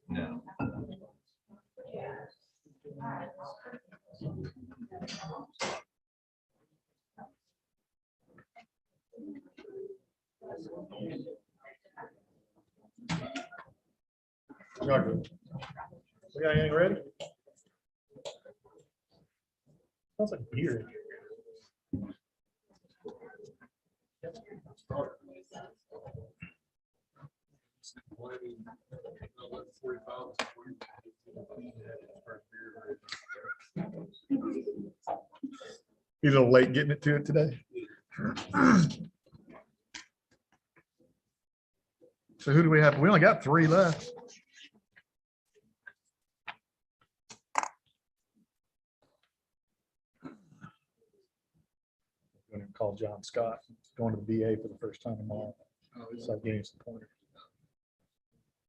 No. Y'all good? We got anything ready? Smells like beer. He's a little late getting it to it today. So who do we have? We only got 3 left. I'm going to call John Scott, going to the VA for the first time tomorrow. So I gave him some pointers.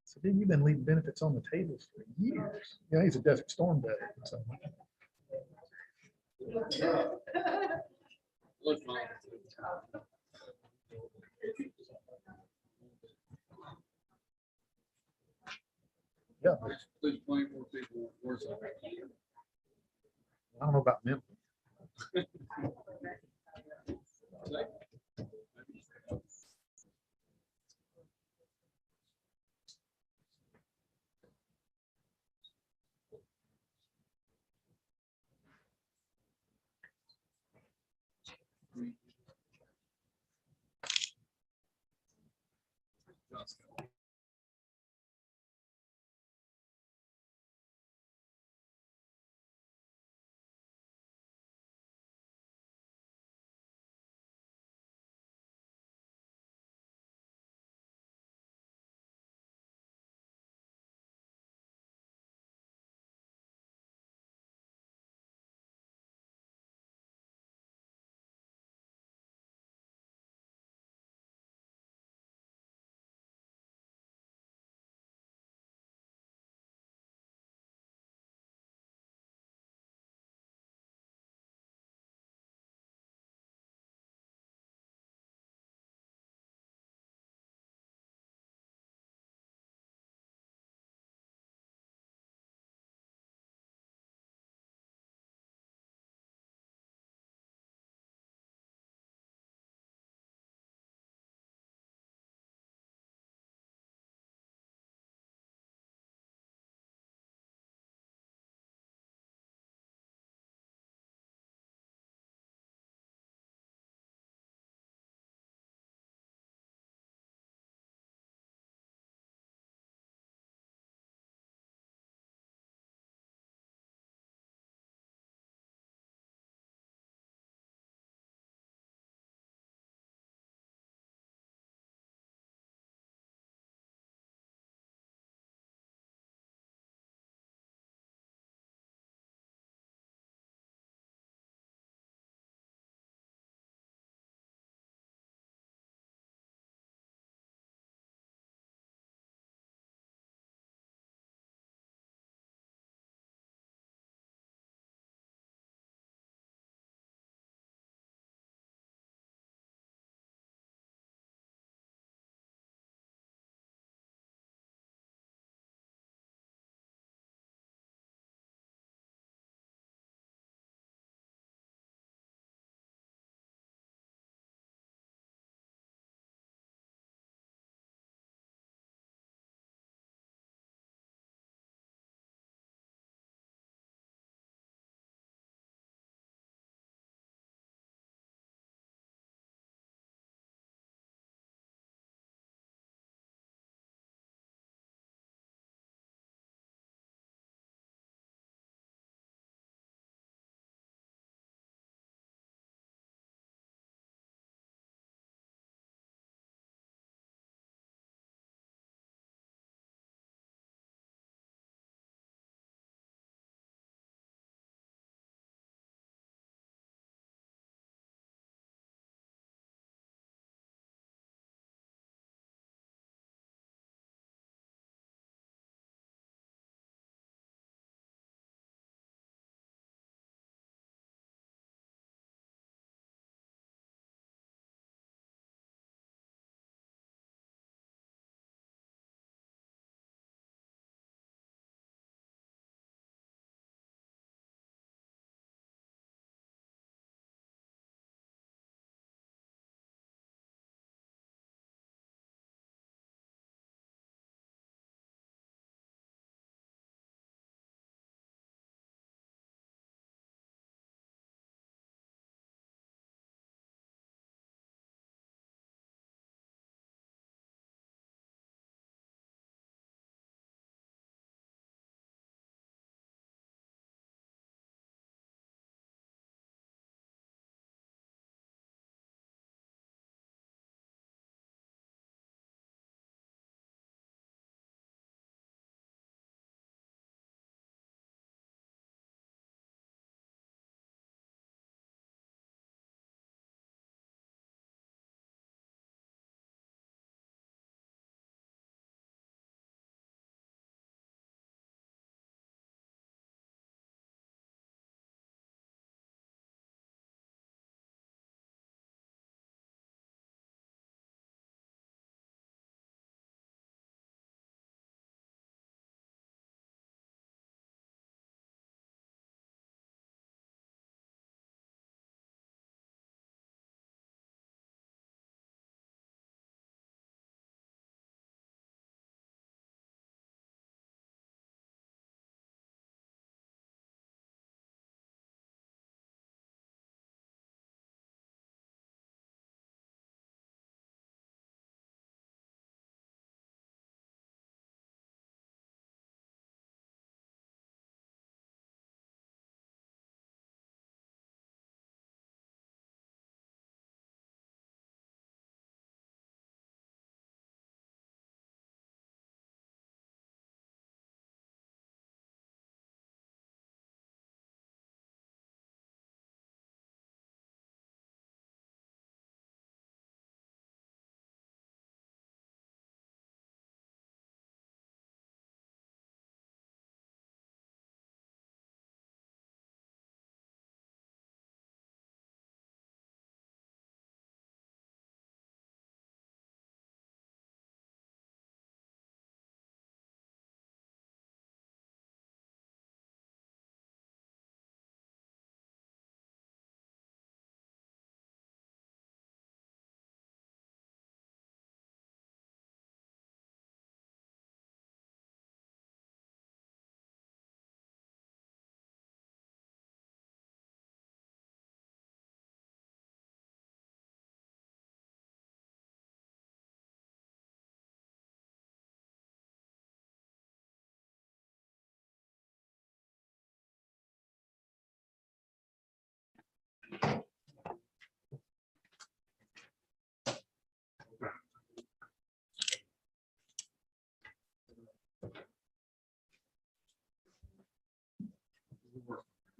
So then you've been leaving benefits on the tables for years. Yeah, he's a Desert Storm vet. So. Yeah. There's plenty more people worse off. I don't know about them.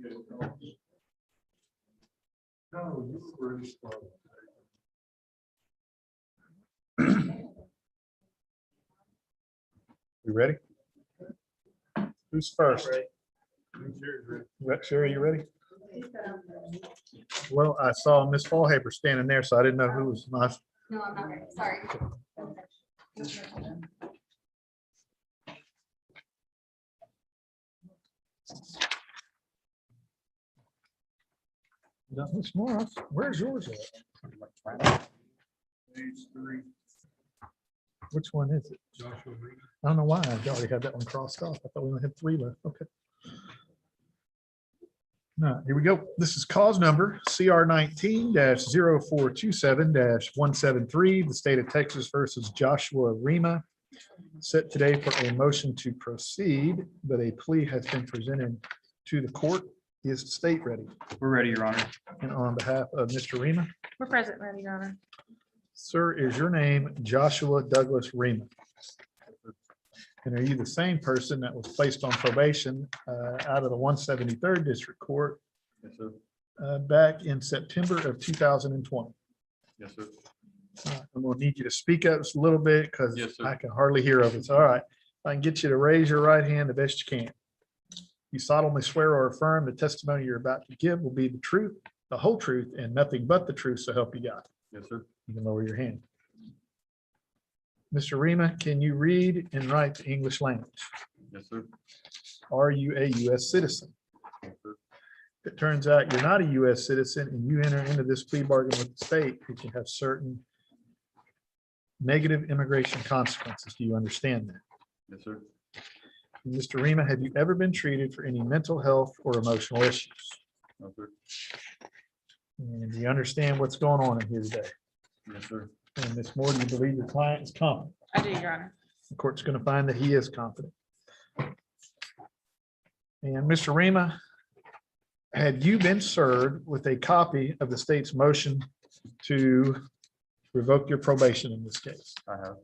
No, you were You ready? Who's first? Sherry, you ready? Well, I saw Miss Fallhaber standing there, so I didn't know who was my. No, I'm not ready. Sorry. Miss Morris, where's yours at? Page 3. Which one is it? Joshua Reed. I don't know why I already had that one crossed off. I thought we only had 3 left. Okay. All right, here we go. This is cause number CR 19-0427-173, the state of Texas versus Joshua Rima. Set today for a motion to proceed, but a plea has been presented to the court. Is the state ready? We're ready, Your Honor. And on behalf of Mr. Rima, We're present, ready, Your Honor. sir, is your name Joshua Douglas Rima? And are you the same person that was placed on probation out of the 173rd District Court Yes, sir. back in September of 2020? Yes, sir. I'm gonna need you to speak up just a little bit because Yes, sir. I can hardly hear of it. All right. If I can get you to raise your right hand the best you can. You solemnly swear or affirm the testimony you're about to give will be the truth, the whole truth, and nothing but the truth, so help you God. Yes, sir. You can lower your hand. Mr. Rima, can you read and write the English language? Yes, sir. Are you a U.S. citizen? Yes, sir. If it turns out you're not a U.S. citizen and you enter into this plea bargain with the state, it can have certain negative immigration consequences. Do you understand that? Yes, sir. Mr. Rima, have you ever been treated for any mental health or emotional issues? No, sir. And do you understand what's going on in here today? Yes, sir. And Ms. Moore, do you believe your client is competent? I do, Your Honor. The court's going to find that he is competent. And Mr. Rima, had you been served with a copy of the state's motion to revoke your probation in this case? I have.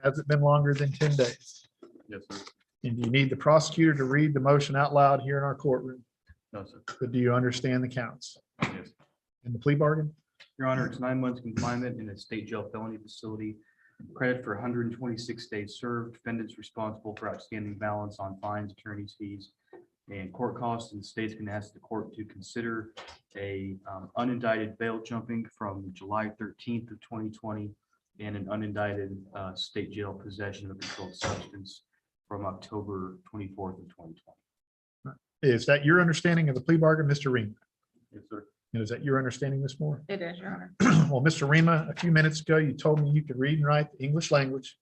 Has it been longer than 10 days? Yes, sir. And do you need the prosecutor to read the motion out loud here in our courtroom? No, sir. But do you understand the counts Yes. in the plea bargain? Your Honor, it's 9 months confinement in a state jail felony facility. Credit for 126 days served. Defendants responsible for outstanding balance on fines, attorney's fees, and court costs. And the state's going to ask the court to consider a unindicted bail jumping from July 13th of 2020 and an unindicted state jail possession of a controlled substance from October 24th of 2020. Is that your understanding of the plea bargain, Mr. Rima? Yes, sir. And is that your understanding, Ms. Moore? It is, Your Honor. Well, Mr. Rima, a few minutes ago, you told me you could read and write the English language.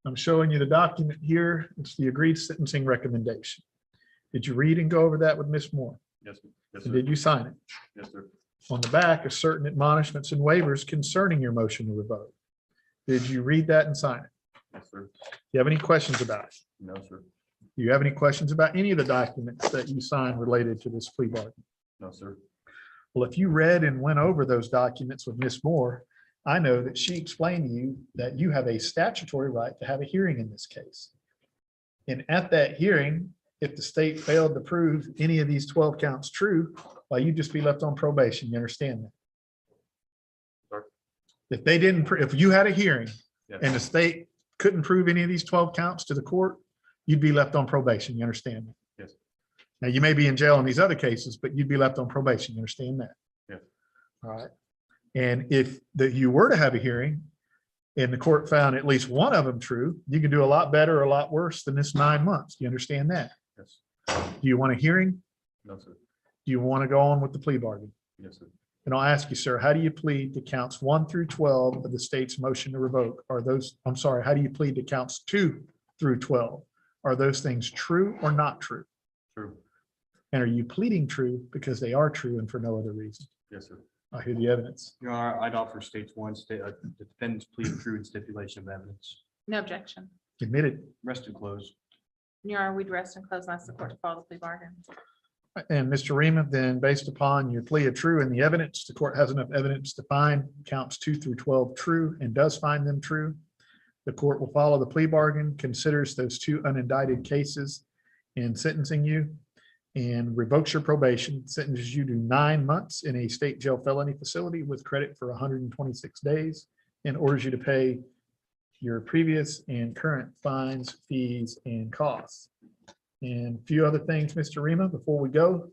I'm showing you the document here. It's the agreed sentencing recommendation. Did you read and go over that with Ms. Moore? Yes, sir. Yes, And sir. did you sign it? Yes, sir. On the back are certain admonishments and waivers concerning your motion to revoke. Did you read that and sign it? Yes, sir. Do you have any questions about it? No, sir. Do you have any questions about any of the documents that you signed related to this plea bargain? No, sir. Well, if you read and went over those documents with Ms. Moore, I know that she explained to you that you have a statutory right to have a hearing in this case. And at that hearing, if the state failed to prove any of these 12 counts true, well, you'd just be left on probation. You understand that? Sir. If they didn't, if you had a hearing Yes. and the state couldn't prove any of these 12 counts to the court, you'd be left on probation. You understand that? Yes. Now, you may be in jail in these other cases, but you'd be left on probation. You understand that? Yes. All right. And if you were to have a hearing and the court found at least one of them true, you can do a lot better or a lot worse than this 9 months. Do you understand that? Yes. Do you want a hearing? No, sir. Do you want to go on with the plea bargain? Yes, sir. And I'll ask you, sir, how do you plead to counts 1 through 12 of the state's motion to revoke? Are those, I'm sorry, how do you plead to counts 2 through 12? Are those things true or not true? True. And are you pleading true because they are true and for no other reason? Yes, sir. I hear the evidence. Your Honor, I'd offer states one, the defendant's plea of true and stipulation of evidence. No objection. Admitted. Rest and close. Your Honor, we'd rest and close and ask the court to follow the plea bargain. And Mr. Rima, then based upon your plea of true and the evidence, the court has enough evidence to find counts 2 through 12 true and does find them true. The court will follow the plea bargain, considers those 2 unindicted cases in sentencing you. and revokes your probation, sentences you to 9 months in a state jail felony facility with credit for 126 days, and orders you to pay your previous and current fines, fees, and costs. And a few other things, Mr. Rima, before we go.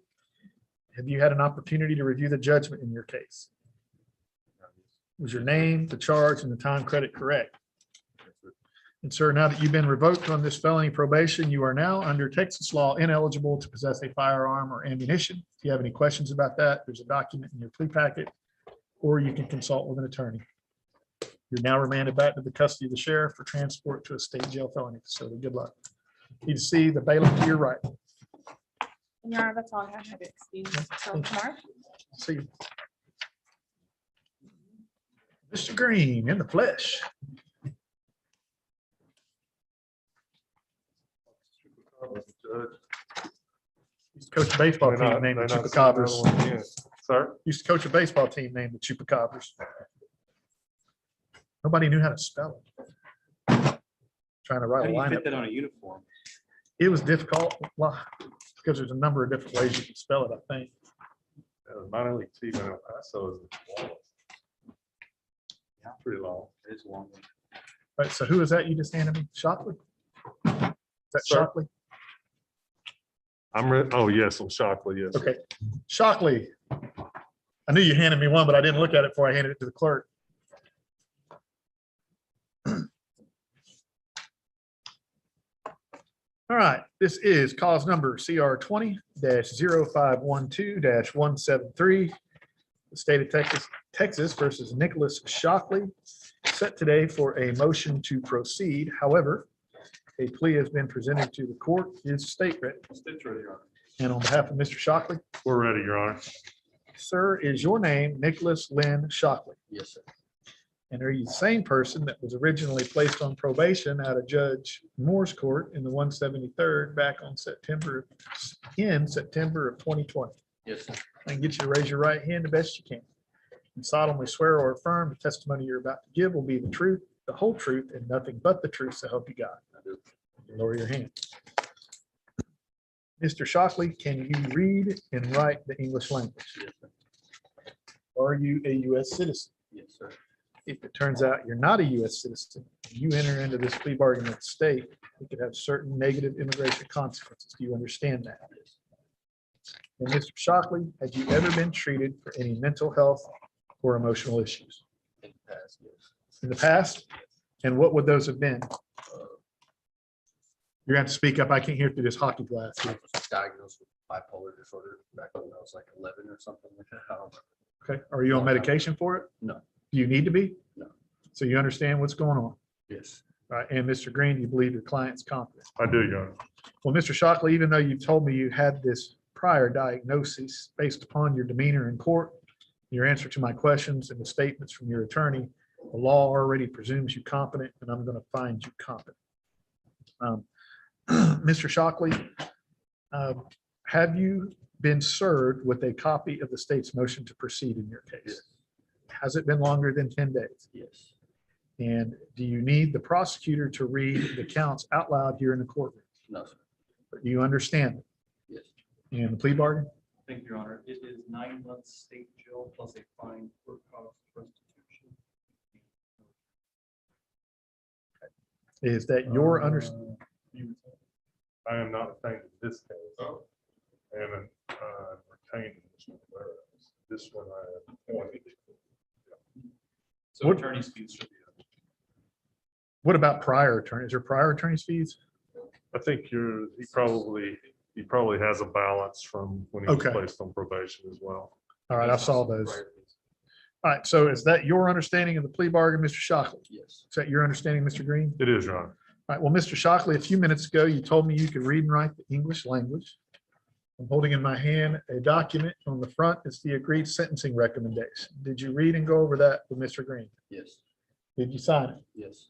Have you had an opportunity to review the judgment in your case? Was your name, the charge, and the time credit correct? And sir, now that you've been revoked on this felony probation, you are now under Texas law ineligible to possess a firearm or ammunition. If you have any questions about that, there's a document in your plea packet, or you can consult with an attorney. You're now remanded back to the custody of the sheriff for transport to a state jail felony facility. Good luck. Need to see the bailiff to your right. Your Honor, that's all I have. Excuse me. Till tomorrow. See you. Mr. Green in the flesh. Used to coach a baseball team named the Chupacabras. Sir? Used to coach a baseball team named the Chupacabras. Nobody knew how to spell it. Trying to How write a do you fit lineup. that on a uniform? It was difficult. Well, because there's a number of different ways you can spell it, I think. Minor league team in El Paso is pretty long. It's a long one. All right, so who is that you just handed me? Shockley? Is that Sir. Shockley? Oh, yes, I'm Shockley, yes. Okay. Shockley. I knew you handed me one, but I didn't look at it before I handed it to the clerk. All right, this is cause number CR 20-0512-173. The state of Texas versus Nicholas Shockley, set today for a motion to proceed. However, a plea has been presented to the court. Is state ready? State's ready, Your Honor. And on behalf of Mr. Shockley, We're ready, Your Honor. sir, is your name Nicholas Lynn Shockley? Yes, sir. And are you the same person that was originally placed on probation out of Judge Moore's court in the 173rd back on September of 2020? Yes, sir. I can get you to raise your right hand the best you can. And solemnly swear or affirm the testimony you're about to give will be the truth, the whole truth, and nothing but the truth, so help you God. Lower your hand. Mr. Shockley, can you read and write the English language? Yes, sir. Are you a U.S. citizen? Yes, sir. If it turns out you're not a U.S. citizen, you enter into this plea bargain with the state, it could have certain negative immigration consequences. Do you understand that? And Mr. Shockley, have you ever been treated for any mental health or emotional issues In the past, yes. in the past? And what would those have been? You're going to have to speak up. I can't hear through this hockey glass here. I was diagnosed with bipolar disorder back when I was like 11 or something like that. I don't remember. Okay. Are you on medication for it? No. Do you need to be? No. So you understand what's going on? Yes. All right. And Mr. Green, you believe your client's competent? I do, Your Honor. Well, Mr. Shockley, even though you told me you had this prior diagnosis based upon your demeanor in court, your answer to my questions and the statements from your attorney, the law already presumes you competent, and I'm going to find you competent. Mr. Shockley, have you been served with a copy of the state's motion to proceed in your case? Yes. Has it been longer than 10 days? Yes. And do you need the prosecutor to read the counts out loud here in the courtroom? No, sir. Do you understand it? Yes. And the plea bargain? Thank you, Your Honor. It is 9 months state jail plus a fine for cause restitution. Is that your understanding? I am not retained in this case. I am retained in this one. This one I am appointed. So What- attorney's fees should be. What about prior attorneys? Is there prior attorney's fees? I think he probably has a balance from when he was Okay. placed on probation as well. All right, I saw those. All right, so is that your understanding of the plea bargain, Mr. Shockley? Yes. Is that your understanding, Mr. Green? It is, Your Honor. All right, well, Mr. Shockley, a few minutes ago, you told me you could read and write the English language. I'm holding in my hand a document. On the front is the agreed sentencing recommendation. Did you read and go over that with Mr. Green? Yes. Did you sign it? Yes.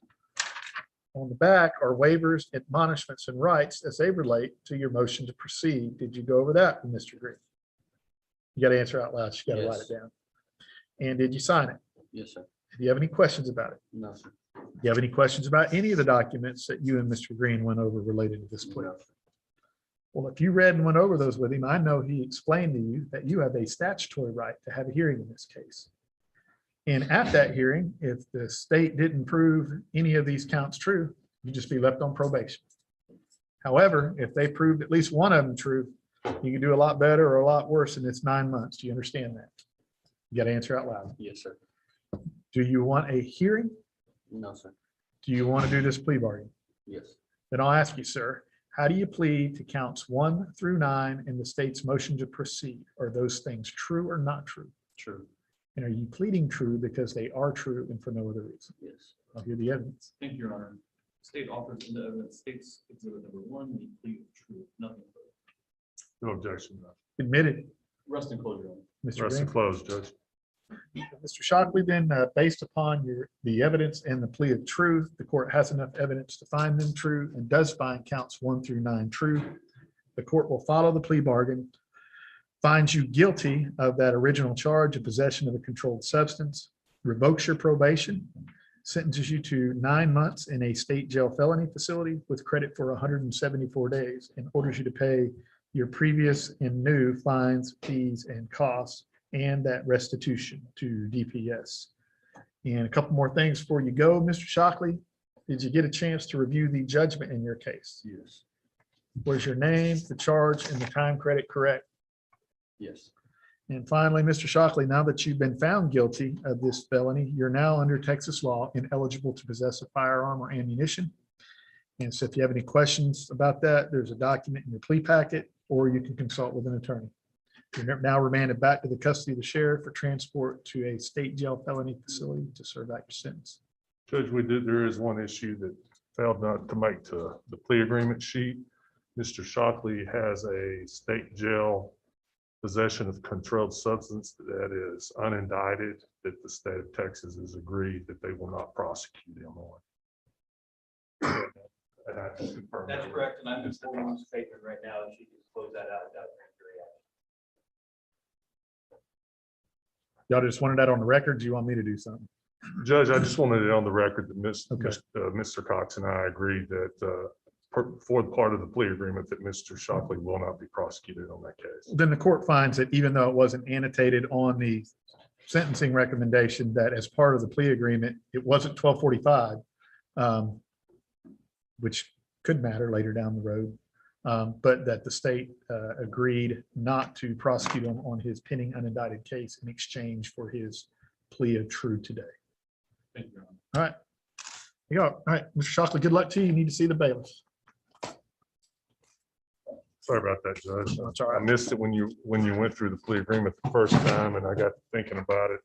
On the back are waivers, admonishments, and rights as they relate to your motion to proceed. Did you go over that with Mr. Green? You got to answer out loud. You got to write Yes. it down. And did you sign it? Yes, sir. Do you have any questions about it? No, sir. Do you have any questions about any of the documents that you and Mr. Green went over related to this plea? No, sir. Well, if you read and went over those with him, I know he explained to you that you have a statutory right to have a hearing in this case. And at that hearing, if the state didn't prove any of these counts true, you'd just be left on probation. However, if they proved at least one of them true, you can do a lot better or a lot worse, and it's 9 months. Do you understand that? You got to answer out loud. Yes, sir. Do you want a hearing? No, sir. Do you want to do this plea bargain? Yes. Then I'll ask you, sir, how do you plead to counts 1 through 9 in the state's motion to proceed? Are those things true or not true? True. And are you pleading true because they are true and for no other reason? Yes. I'll hear the evidence. Thank you, Your Honor. State offers in the evidence, states exhibit number 1, the plea of truth, nothing further. No objection. Admitted. Rest and closure. Your Honor. Mr. Rest Green. and close, Judge. Mr. Shockley, then, based upon the evidence and the plea of truth, the court has enough evidence to find them true and does find counts 1 through 9 true. The court will follow the plea bargain, finds you guilty of that original charge of possession of a controlled substance, revokes your probation, sentences you to 9 months in a state jail felony facility with credit for 174 days, and orders you to pay your previous and new fines, fees, and costs, and that restitution to DPS. And a couple more things before you go, Mr. Shockley. Did you get a chance to review the judgment in your case? Yes. Was your name, the charge, and the time credit correct? Yes. And finally, Mr. Shockley, now that you've been found guilty of this felony, you're now under Texas law ineligible to possess a firearm or ammunition. And so if you have any questions about that, there's a document in your plea packet, or you can consult with an attorney. You're now remanded back to the custody of the sheriff for transport to a state jail felony facility to serve out your sentence. Judge, there is one issue that failed not to make to the plea agreement sheet. Mr. Shockley has a state jail possession of controlled substance that is unindicted, that the state of Texas has agreed that they will not prosecute him on. And I just confirmed That's that. correct, and I'm just pulling this statement right now, and she can close that out without grand jury action. Y'all just wanted that on the record? Do you want me to do something? Judge, I just wanted it on the record that Okay. Mr. Cox and I agreed that for the part of the plea agreement that Mr. Shockley will not be prosecuted on that case. Then the court finds that even though it wasn't annotated on the sentencing recommendation, that as part of the plea agreement, it wasn't 1245, which could matter later down the road, but that the state agreed not to prosecute him on his pending unindicted case in exchange for his plea of true today. Thank you, Your Honor. All right. You go. All right, Mr. Shockley, good luck to you. You need to see the bailiff. Sorry about that, Judge. That's all I right. missed it when you went through the plea agreement the first time, and I got thinking about it.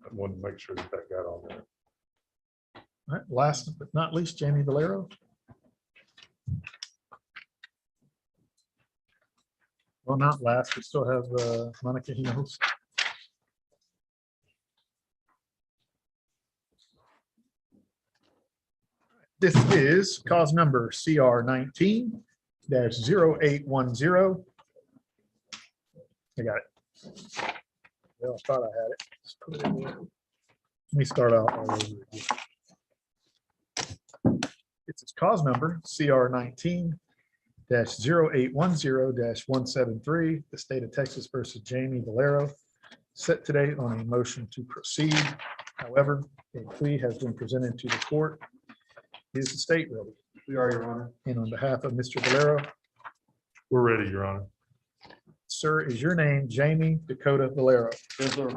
I wanted to make sure that got on there. All right, last but not least, Jamie Valero. Well, not last, we still have Monica Hinojosa. This is cause number CR 19-0810. I got it. Well, I thought I had it. Just put it in there. Let me start out all over again. It's its cause number CR 19-0810-173, the state of Texas versus Jamie Valero, set today on a motion to proceed. However, a plea has been presented to the court. Is the state ready? We are, Your Honor. And on behalf of Mr. Valero, We're ready, Your Honor. sir, is your name Jamie Dakota Valero? Yes, sir.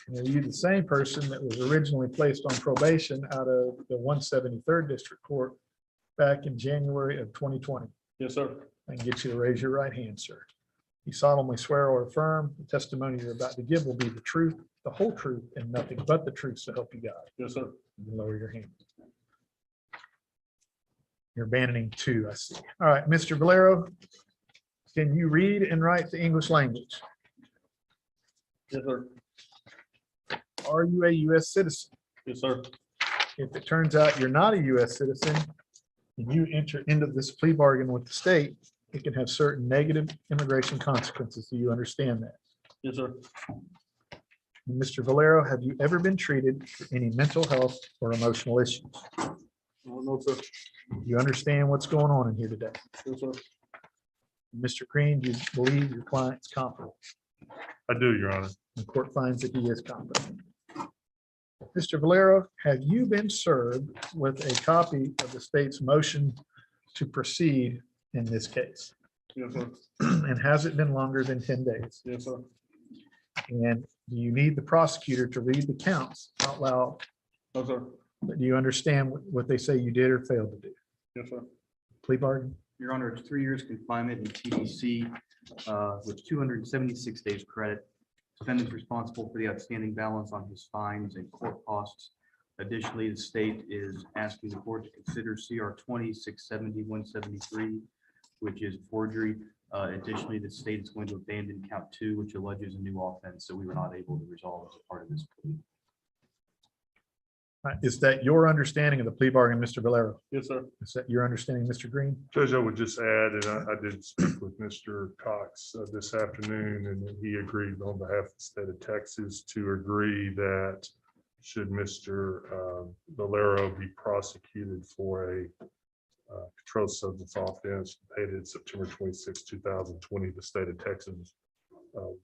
And are you the same person that was originally placed on probation out of the 173rd District Court back in January of 2020? Yes, sir. I can get you to raise your right hand, sir. You solemnly swear or affirm the testimony you're about to give will be the truth, the whole truth, and nothing but the truth, so help you God. Yes, sir. You can lower your hand. You're abandoning 2, I see. All right, Mr. Valero, can you read and write the English language? Yes, sir. Are you a U.S. citizen? Yes, sir. If it turns out you're not a U.S. citizen and you enter into this plea bargain with the state, it can have certain negative immigration consequences. Do you understand that? Yes, sir. Mr. Valero, have you ever been treated for any mental health or emotional issues? No, sir. You understand what's going on in here today? Yes, sir. Mr. Green, do you believe your client's competent? I do, Your Honor. The court finds that he is competent. Mr. Valero, have you been served with a copy of the state's motion to proceed in this case? Yes, sir. And has it been longer than 10 days? Yes, sir. And do you need the prosecutor to read the counts out loud? No, sir. But do you understand what they say you did or failed to do? Yes, sir. Plea bargain? Your Honor, it's 3 years confinement in TDC with 276 days credit. Defendant's responsible for the outstanding balance on his fines and court costs. Additionally, the state is asking the court to consider CR 20-670-173, which is forgery. Additionally, the state is going to abandon count 2, which alleges a new offense, so we were not able to resolve as a part of this plea. Is that your understanding of the plea bargain, Mr. Valero? Yes, sir. Is that your understanding, Mr. Green? Judge, I would just add, and I did speak with Mr. Cox this afternoon, and he agreed on behalf of the state of Texas to agree that should Mr. Valero be prosecuted for a controlled substance offense dated September 26, 2020, the state of Texas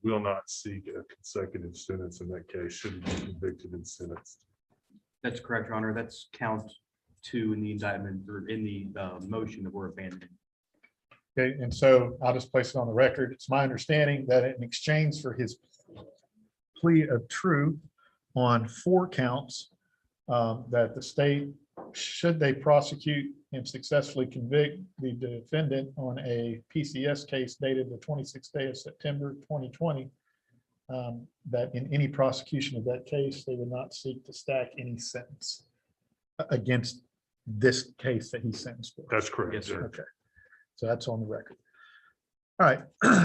will not seek a consecutive sentence in that case, should he be convicted and sentenced. That's correct, Your Honor. That's count 2 in the indictment or in the motion that we're abandoning. Okay, and so I'll just place it on the record. It's my understanding that in exchange for his plea of truth on 4 counts, that the state, should they prosecute and successfully convict the defendant on a PCS case dated the 26th day of September 2020, that in any prosecution of that case, they would not seek to stack any sentence against this case that he's sentenced for. That's correct. Yes, sir. Okay, so that's on the record. All right,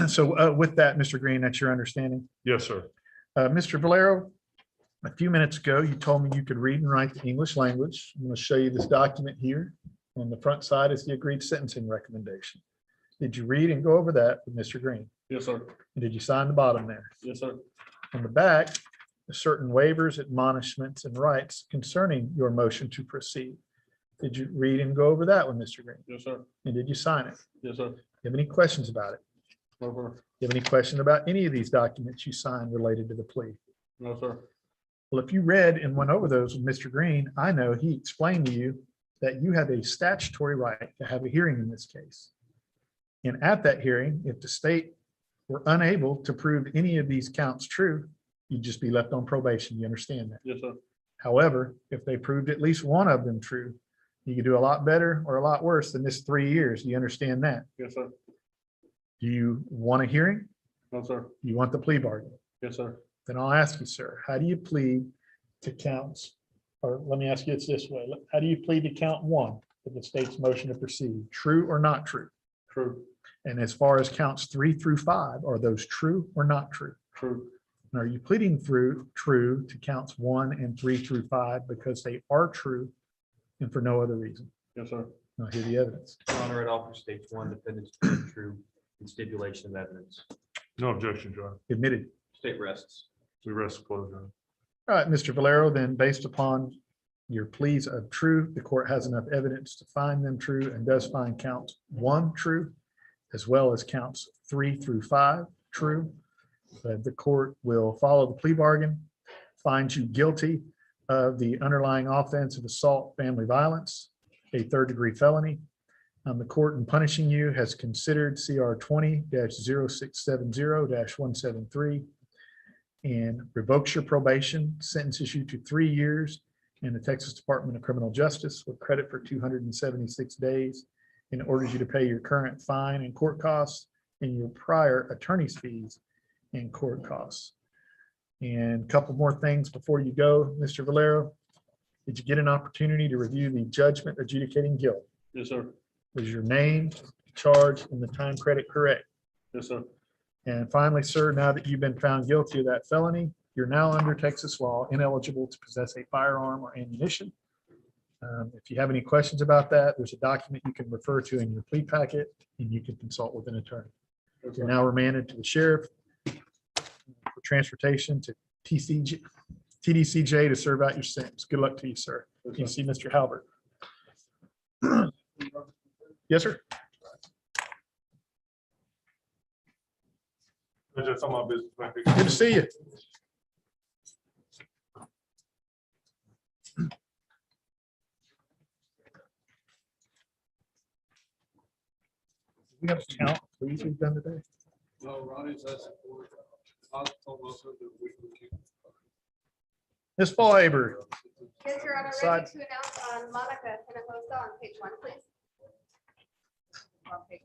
so with that, Mr. Green, that's your understanding? Yes, sir. Mr. Valero, a few minutes ago, you told me you could read and write the English language. I'm going to show you this document here. On the front side is the agreed sentencing recommendation. Did you read and go over that with Mr. Green? Yes, sir. And did you sign the bottom there? Yes, sir. On the back, certain waivers, admonishments, and rights concerning your motion to proceed. Did you read and go over that with Mr. Green? Yes, sir. And did you sign it? Yes, sir. You have any questions about it? No, sir. You have any question about any of these documents you signed related to the plea? No, sir. Well, if you read and went over those with Mr. Green, I know he explained to you that you have a statutory right to have a hearing in this case. And at that hearing, if the state were unable to prove any of these counts true, you'd just be left on probation. You understand that? Yes, sir. However, if they proved at least one of them true, you could do a lot better or a lot worse than this 3 years. Do you understand that? Yes, sir. Do you want a hearing? No, sir. You want the plea bargain? Yes, sir. Then I'll ask you, sir, how do you plead to counts? Or let me ask you it's this way. How do you plead to count 1 of the state's motion to proceed? True or not true? True. And as far as counts 3 through 5, are those true or not true? True. And are you pleading through true to counts 1 and 3 through 5 because they are true and for no other reason? Yes, sir. Now hear the evidence. Your Honor, it offers stage 1 defendants prove true in stipulation of evidence. No objection, John. Admitted. State rests. We rest closed, John. All right, Mr. Valero, then based upon your pleas of true, the court has enough evidence to find them true and does find count 1 true, as well as counts 3 through 5 true. The court will follow the plea bargain, find you guilty of the underlying offense of assault, family violence, a 3rd-degree felony. The court in punishing you has considered CR 20-0670-173 and revokes your probation, sentences you to 3 years in the Texas Department of Criminal Justice with credit for 276 days, and orders you to pay your current fine and court costs and your prior attorney's fees and court costs. And a couple more things before you go, Mr. Valero. Did you get an opportunity to review the judgment adjudicating guilt? Yes, sir. Was your name, charge, and the time credit correct? Yes, sir. And finally, sir, now that you've been found guilty of that felony, you're now under Texas law ineligible to possess a firearm or ammunition. If you have any questions about that, there's a document you can refer to in your plea packet, and you can consult with an attorney. You're now remanded to the sheriff for transportation to TDCJ to serve out your sentence. Good luck to you, sir. You see Mr. Halbert. Yes, sir. Just on my business. Good to see you. We have a count, please, we've done today. No, Ronnie's asking for it. I told myself that we would keep. Ms. Faber, Yes, Your Honor, Side. ready to announce on Monica Hinojosa on page 1, please. On page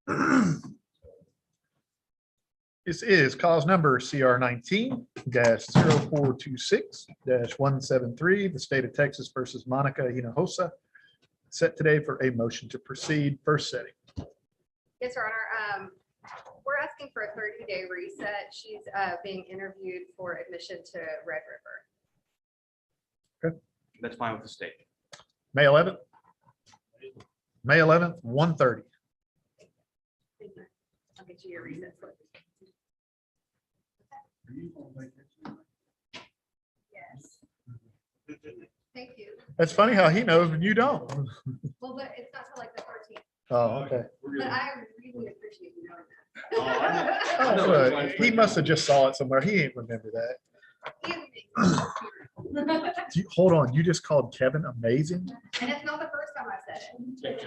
1. this is cause number CR 19-0426-173, the state of Texas versus Monica Hinojosa, set today for a motion to proceed. First setting. Yes, Your Honor. We're asking for a 30-day reset. She's being interviewed for admission to Red River. That's fine with the state. May 11th. May 11th, 1:30. I'll get you your reset slip. Yes. Thank you. That's funny how he knows and you don't. Well, but it's not till like the 13th. Oh, okay. But I really appreciate you knowing that. Oh, good. He must have just saw it somewhere. He ain't remember that. Hold on, you just called Kevin amazing? And it's not the first time I said it.